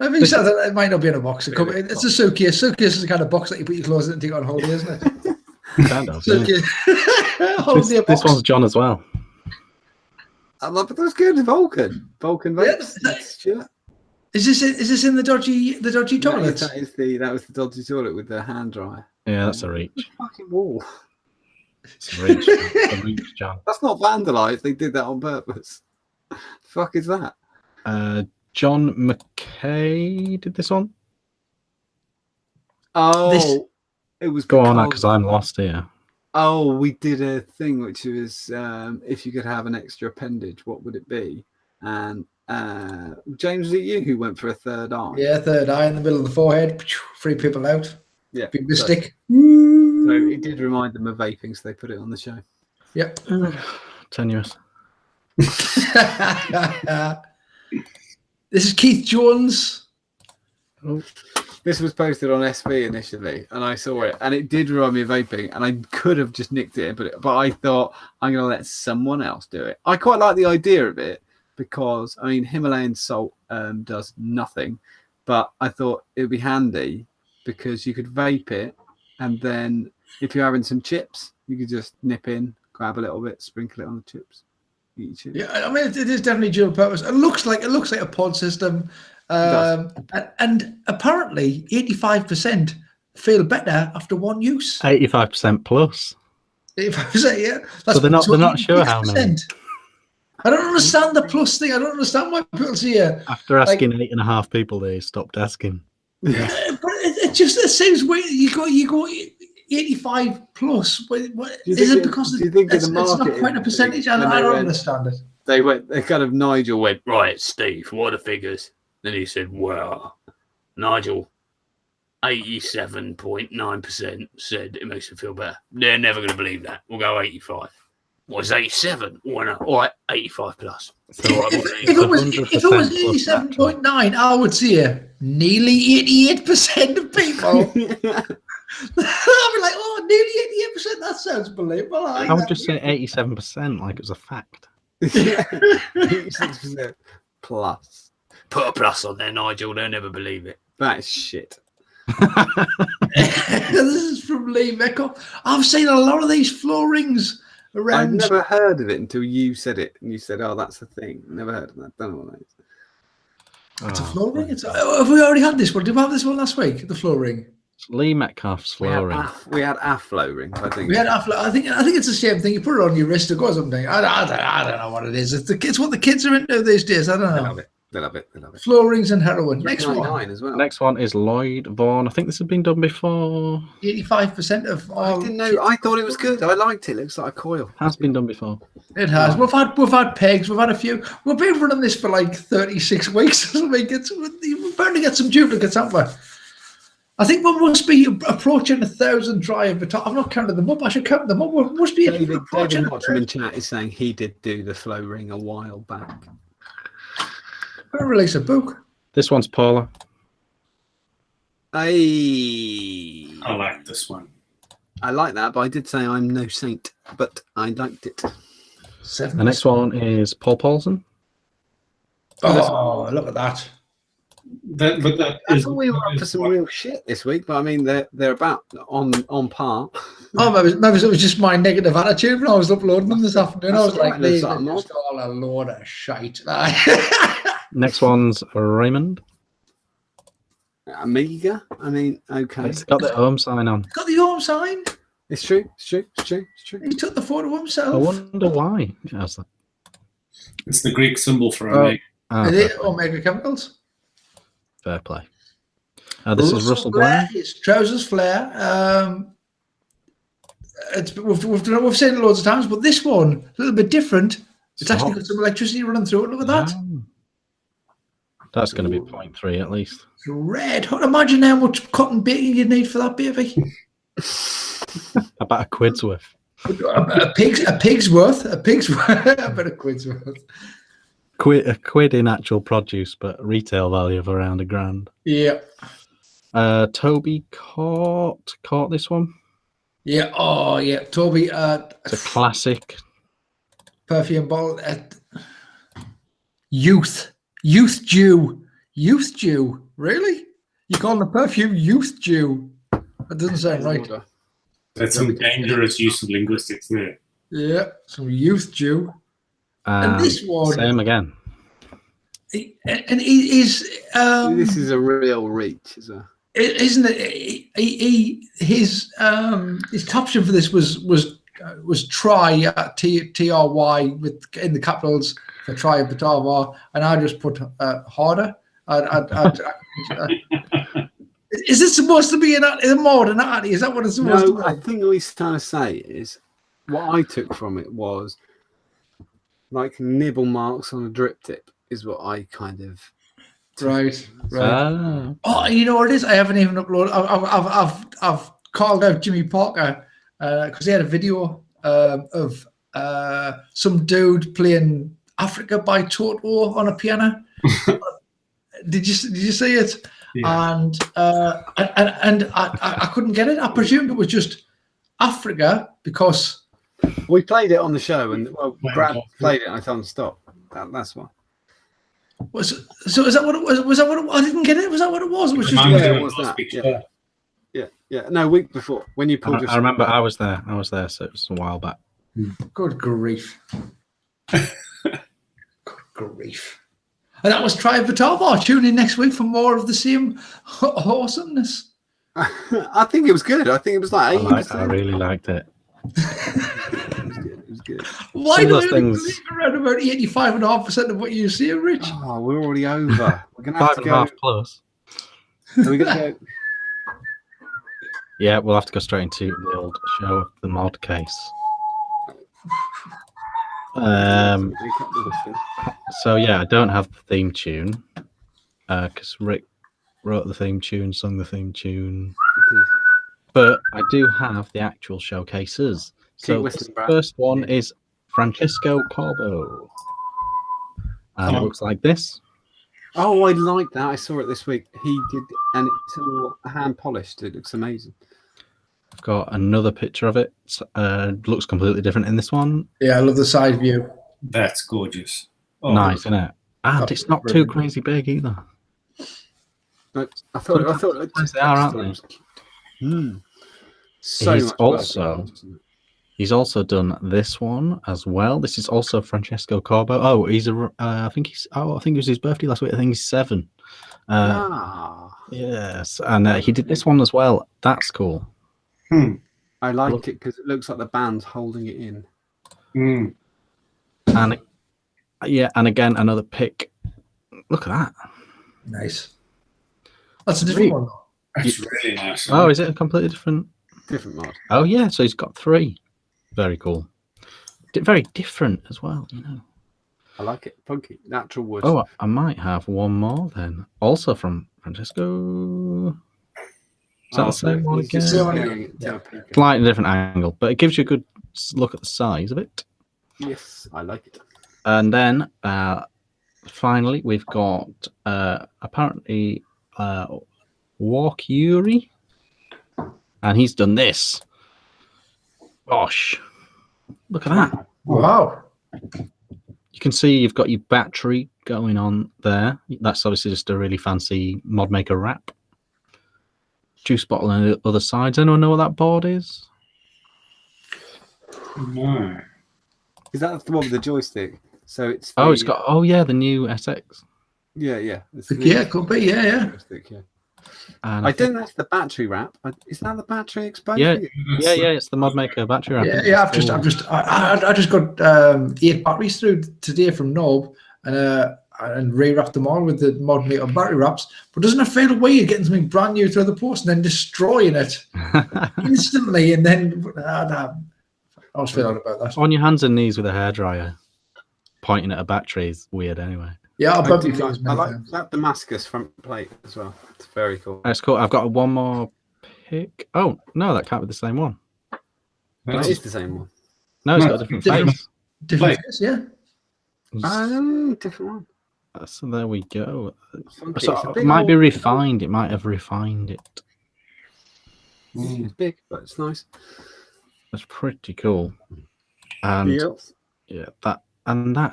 I think it might not be in a box. It's a suitcase. Suitcase is the kind of box that you put your clothes in and take on holiday, isn't it? Kind of. Suitcase. This one's John as well. I love it. That was good. Vulcan vapes. Yeah. Is this in the dodgy toilet? That was the dodgy toilet with the hand dryer. Yeah, that's a reach. Fucking wall. It's a reach. A reach, John. That's not vandalised. They did that on purpose. The fuck is that? John McKay did this one. Oh, it was. Go on, because I'm lost here. Oh, we did a thing which was if you could have an extra appendage, what would it be? And James, was it you who went for a third eye? Yeah, third eye in the middle of the forehead. 3 people out. Yeah. Big mistake. So it did remind them of vaping, so they put it on the show. Yep. Tenuous. This is Keith Jones. Oh. This was posted on SV initially, and I saw it, and it did remind me of vaping, and I could have just nicked it, but I thought I'm going to let someone else do it. I quite like the idea of it because, I mean, Himalayan salt does nothing, but I thought it would be handy because you could vape it, and then if you're having some chips, you could just nip in, grab a little bit, sprinkle it on the chips. Eat your chips. Yeah, I mean, it is definitely dual purpose. It looks like a pod system. And apparently 85% feel better after one use. 85% plus. 85%, yeah. That's So they're not sure how many. I don't understand the plus thing. I don't understand why people see it. After asking 8.5 people, they stopped asking. Yeah. But it seems weird. You go 85 plus. Is it because it's not quite a percentage? I don't understand it. They kind of Nigel went, right, Steve, what are the figures? Then he said, well, Nigel, 87.9% said it makes them feel better. They're never going to believe that. We'll go 85. What is 87? Why not? All right, 85 plus. So, if it was 87.9, I would say nearly 88% of people. I'd be like, oh, nearly 88%. That sounds believable. I would just say 87% like it was a fact. 86% plus. Put a plus on there, Nigel. They'll never believe it. That is shit. This is from Lee Mecco. I've seen a lot of these floor rings around. I've never heard of it until you said it. And you said, oh, that's the thing. Never heard of that. Don't know what that is. It's a floor ring. Have we already had this one? Did we have this one last week? The floor ring. Lee Metcalf's floor ring. We had a flow ring, I think. We had a flow. I think it's the same thing. You put it on your wrist or something. I don't know what it is. It's what the kids are into these days. I don't know. They love it. Floor rings and heroin. Next one. As well. Next one is Lloyd Vaughan. I think this has been done before. 85% of. I didn't know. I thought it was good. I liked it. It looks like a coil. Has been done before. It has. We've had pegs. We've had a few. We've been running this for like 36 weeks or something. We're bound to get some duplicates, haven't we? I think we must be approaching 1,000 drive. I've not counted them up. I should count them up. We must be approaching. David Watchman in chat is saying he did do the flow ring a while back. Better release a book. This one's Paula. I like this one. I like that, but I did say I'm no saint, but I liked it. The next one is Paul Paulson. Oh, look at that. I thought we were up for some real shit this week, but I mean they're about on par. Oh, maybe it was just my negative attitude when I was uploading them this afternoon. I was like, "They're just all a load of shite." Next one's Raymond. Amiga. I mean, okay. It's got the home sign on. Got the home sign. It's true. He took the photo himself. I wonder why. It's the Greek symbol for Omega. Is it Omega Chemicals? Fair play. This is Russell Blair. His trousers flare. We've seen it loads of times, but this one a little bit different. It's actually got some electricity running through it. Look at that. That's going to be 0.3 at least. It's red. Imagine how much cotton baking you'd need for that, baby. About a quid's worth. A pig's worth. A bit of quid's worth. quid in actual produce, but retail value of around £1,000. Yeah. Toby caught this one. Yeah. Oh, yeah. Toby, It's a classic. perfume bottle. Youth Jew. Really? You call the perfume Youth Jew? That doesn't sound right. That's some dangerous use of linguistics there. Yeah, some Youth Jew. And this one, same again. And he is. This is a real reach, isn't it? His top option for this was try TRY with in the capitals for try Batava, and I just put harder. Is this supposed to be a modern arty? Is that what it's supposed to be? I think what he's trying to say is what I took from it was like nibble marks on a drip tip is what I kind of right. Ah. Oh, you know what it is? I haven't even uploaded. I've called out Jimmy Parker because he had a video of some dude playing Africa by Toto on a piano. Did you see it? Yeah. And I couldn't get it. I presumed it was just Africa because we played it on the show, and Brad played it, and I told him to stop. That's why. So is that what it was? Was that what I didn't get it? Was that what it was? It was just it was that. Yeah. No, week before when you pulled. I remember I was there, so it was a while back. Good grief. Good grief. And that was Try Batava. Tune in next week for more of the same awesomeness. I think it was good. I think it was like 80%. I really liked it. It was good. Why do you believe around about 85.5% of what you see, Rich? Oh, we're already over. We're gonna have to go 5.5 plus. Are we gonna go? Yeah, we'll have to go straight into the old show of the mod case. So yeah, I don't have the theme tune because Rick wrote the theme tune, sung the theme tune, but I do have the actual showcases. So the first one is Francesco Corbo, and it looks like this. Oh, I like that. I saw it this week. He did, and it's all hand polished. It looks amazing. I've got another picture of it. Looks completely different in this one. Yeah, I love the side view. That's gorgeous. Oh, Nice, isn't it? And it's not too crazy big either. No, I thought they are, aren't they? So He's also done this one as well. This is also Francesco Corbo. Oh, I think it was his birthday last week. I think he's 7. Yes, and he did this one as well. That's cool. I liked it because it looks like the band's holding it in. And and again another pick. Look at that. Nice. That's a different one. That's really nice. Oh, is it a completely different mod? Oh yeah, so he's got 3. Very cool. Very different as well, you know. I like it. Funky, natural wood. Oh, I might have one more then. Also from Francesco. Is that the same one again? Slightly different angle, but it gives you a good look at the size of it. Yes, I like it. And then finally, we've got apparently Walk Yuri, and he's done this. Gosh, look at that! Wow. You can see you've got your battery going on there. That's obviously just a really fancy mod maker wrap. Juice bottle on the other side. Does anyone know what that board is? No. Is that the one with the joystick? So it's it's got the new SX. Yeah. Could be, yeah. Joystick, yeah. And I think that's the battery wrap. Is that the battery exposure? Yeah, it's the mod maker battery wrap. Yeah. I just got 8 batteries through today from Nob, and rewrapped them all with the mod maker battery wraps. But doesn't it feel weird getting something brand new through the post and then destroying it instantly? And then I was feeling about that. On your hands and knees with a hairdryer, pointing at a battery is weird anyway. Yeah, I like that Damascus front plate as well. It's very cool. That's cool. I've got one more pick. Oh, no, that can't be the same one. It is the same one. No, it's got a different face. Different face, yeah. Different one. So there we go. Funky. So It's a it big might be old- refined. It might have refined it. It's big, but it's nice. That's pretty cool. And Anything else? yeah, that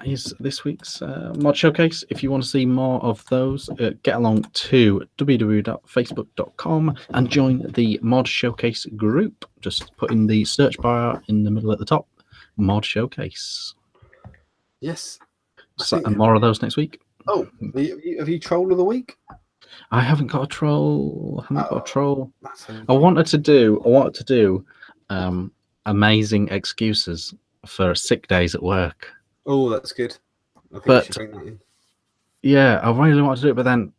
is this week's mod showcase. If you want to see more of those, get along to www.facebook.com and join the mod showcase group. Just put in the search bar in the middle at the top, mod showcase. Yes. So, and more of those next week. Oh, have you troll of the week? I haven't got a troll. That's I wanted to do amazing excuses for sick days at work. Oh, that's good. I think But- you should bring that in. Yeah, I really wanted to do it, but then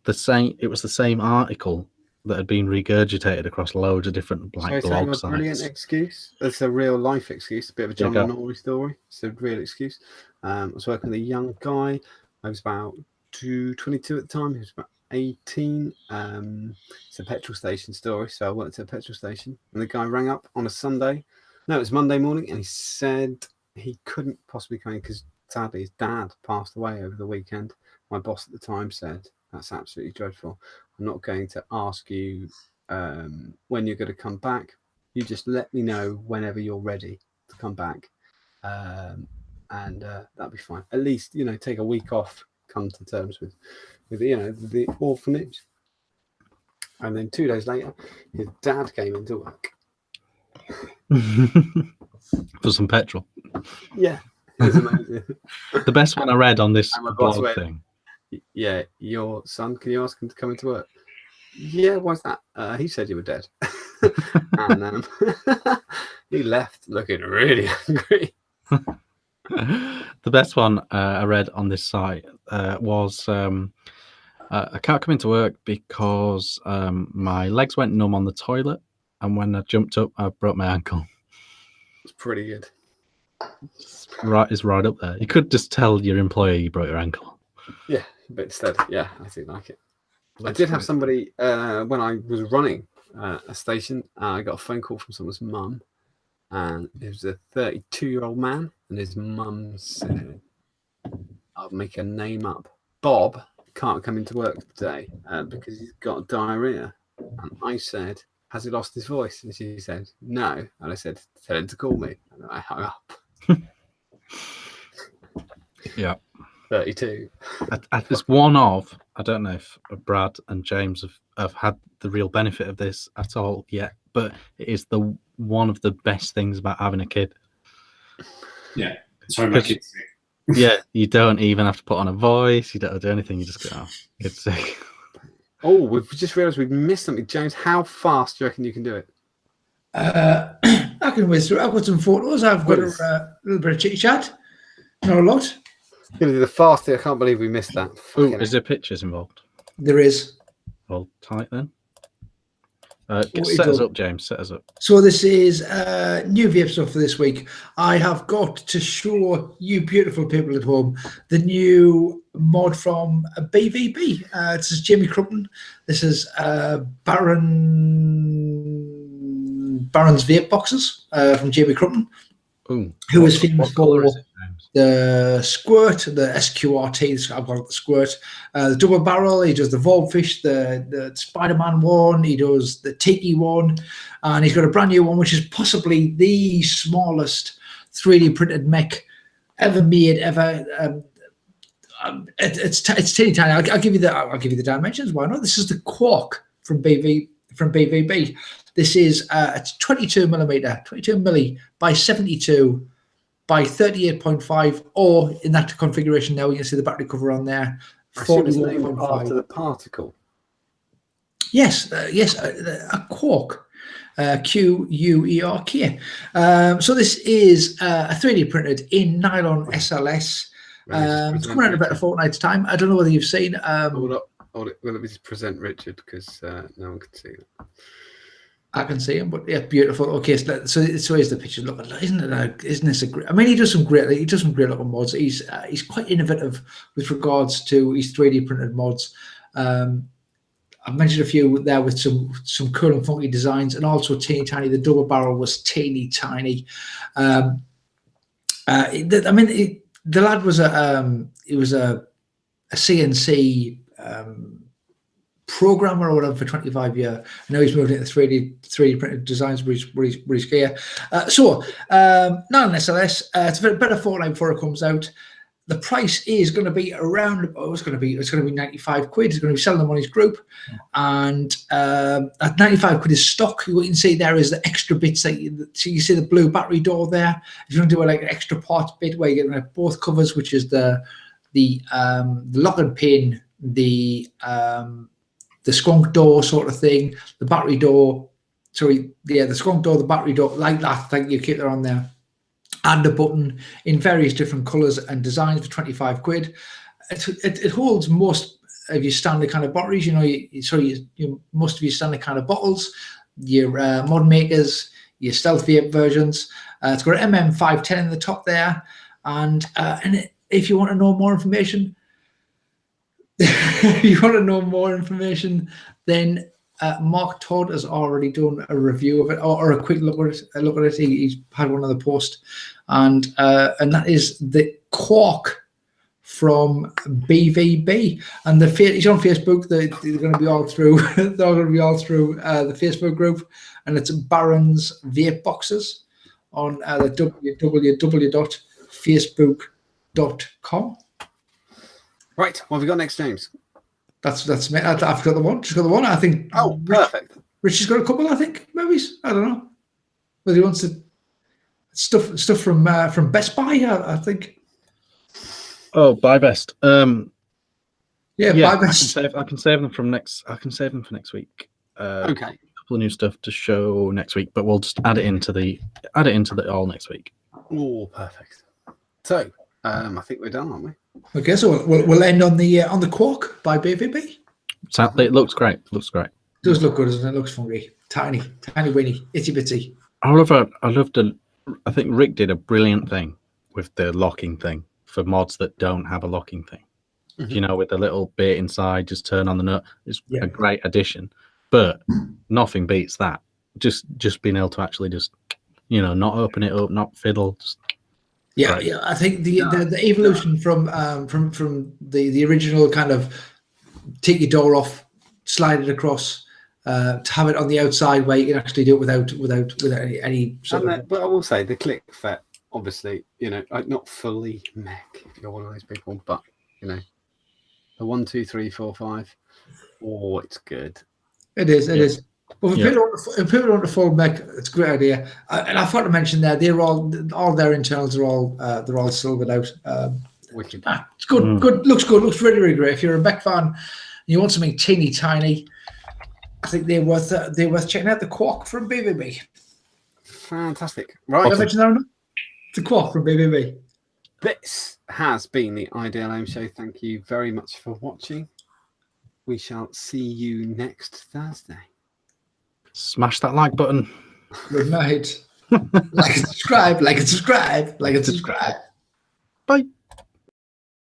it was the same article that had been regurgitated across loads of different Shall I tell you blog a brilliant sites. excuse? It's a real life excuse, a bit of a John go. and Nori story. It's a real excuse. I was working with a young guy. I was about 22 at the time. He was about 18. It's a petrol station story. So I worked at a petrol station, and the guy rang up on a Sunday. No, it was Monday morning, and he said he couldn't possibly come in because sadly his dad passed away over the weekend. My boss at the time said, "That's absolutely dreadful. I'm not going to ask you when you're going to come back. You just let me know whenever you're ready to come back, and that'll be fine. At least, take a week off, come to terms with the orphanage." And then 2 days later, his dad came into work. For some petrol. Yeah, it was amazing. The best one I read on this And my boss blog went, thing. "Yeah, your son, can you ask him to come into work?" "Yeah, why's that?" He said you were dead." And he left looking really angry. The best one I read on this site was I can't come into work because my legs went numb on the toilet, and when I jumped up, I broke my ankle. It's pretty good. It's right up there. You could just tell your employer you broke your ankle. Yeah, but instead, yeah, I do like it. I did have somebody when I was running a station. I got a phone call from someone's mum, and it was a 32-year-old man, and his mum said, "I'll make a name up. Bob can't come into work today because he's got diarrhea." And I said, "Has he lost his voice?" And she said, "No." And I said, "Tell him to call me." And I hung up. Yeah. 32. It's one of, I don't know if Brad and James have had the real benefit of this at all yet, but it is one of the best things about having a kid. Yeah. Sorry, my kid's sick. Yeah, you don't even have to put on a voice. You don't do anything. You just go, "Oh, kid's sick." Oh, we've just realised we've missed something. James, how fast do you reckon you can do it? I can whiz through. I've got some photos. I've got Whiz. a little bit of chit chat. Not a lot. It's going to be the fastest. I can't believe we missed that. Oh, Fucking is there pictures involved? There is. Hold tight then. What you Set us do? up, James. Set us up. So this is new vape stuff for this week. I have got to show you beautiful people at home the new mod from BVB. This is Jamie Crumpton. This is Baron's vape boxes from Jamie Crumpton, Ooh, who is famous what colour for is it, James? the squirt, the SQRT. I've got the squirt, the double barrel. He does the Volfish, the Spider-Man one. He does the Tiki one, and he's got a brand new one, which is possibly the smallest 3D printed mech ever made. It's teeny tiny. I'll give you the dimensions. Why not? This is the Quark from BVB. This is it's 22 millimeter, 22 milli by 72. By 38.5, or in that configuration now, you can see the battery cover on there. I assume it's named 41.5. after the particle. Yes, a quark, QUERK. So this is a 3D printed in nylon SLS. It's coming out in about a fortnight's time. I don't know whether you've seen. Hold up. Let me just present Richard because no one can see it. I can see him, but yeah, beautiful. Okay, so here's the picture. Look, isn't this a great? I mean, he does some great little mods. He's quite innovative with regards to his 3D printed mods. I've mentioned a few there with some cool and funky designs, and also teeny tiny. The double barrel was teeny tiny. The the lad was a CNC programmer or whatever for 25 years. I know he's moved into 3D printed designs with his gear. So not an SLS. It's a better fortnight before it comes out. The price is going to be around. It's going to be 95 quid. It's going to be selling them on his group, and at 95 quid is stock. What you can see there is the extra bits so you see the blue battery door there. If you want to do like an extra parts bit where you get like both covers, which is the lock and pin, the skunk door sort of thing, the battery door. Sorry, yeah, the skunk door, the battery door, like that. Thank you. Keep that on there. And a button in various different colours and designs for 25 quid. It holds most of your standard kind of batteries, most of your standard kind of bottles, your mod makers, your stealth vape versions. It's got an MM510 in the top there. And if you want to know more information, then Mark Todd has already done a review of it or a quick look at it. He's had one of the post, and that is the Quark from BVB, and he's on Facebook. They're going to be all through. They're going to be all through the Facebook group, and it's Baron's Vape Boxes on the www.facebook.com. Right, what have we got next, James? That's me. I've got the one. Just got the one. I think. Oh, perfect. Richie's got a couple. I think maybe. I don't know. Whether he wants to stuff from Best Buy. I think. Oh, Buy Best. Yeah, Buy Best. I can save them from next. I can save them for next week. Okay. A couple of new stuff to show next week, but we'll just add it into the all next week. Oh, perfect. So, I think we're done, aren't we? Okay, so we'll end on the Quark by BVB. It looks great. Looks great. It does look good, doesn't it? It looks funky, tiny, winny, itty bitty. I think Rick did a brilliant thing with the locking thing for mods that don't have a locking thing. Mm-hmm. With the little bit inside, just turn on the nut. It's a great addition, but nothing beats that. Just being able to actually just, not open it up, not fiddle. Just, yeah. I think the evolution from the original kind of take your door off, slide it across, to have it on the outside where you can actually do it without any sort of. But I will say the click fit, obviously, not fully mech if you're one of those people, but the 1, 2, 3, 4, 5. Oh, it's good. It is. It is. Well, if people want to full mech, it's a great idea. And I forgot to mention there, they're all their internals are all silvered out. Wicked. It's good. Good. Looks good. Looks really, really great. If you're a mech fan and you want something teeny tiny, I think they're worth checking out. The Quark from BVB. Fantastic. Right. Did I mention that or not? The Quark from BVB. This has been the IDLM show. Thank you very much for watching. We shall see you next Thursday. Smash that like button. Good night. Like and subscribe. Like and subscribe. Like and subscribe. Bye.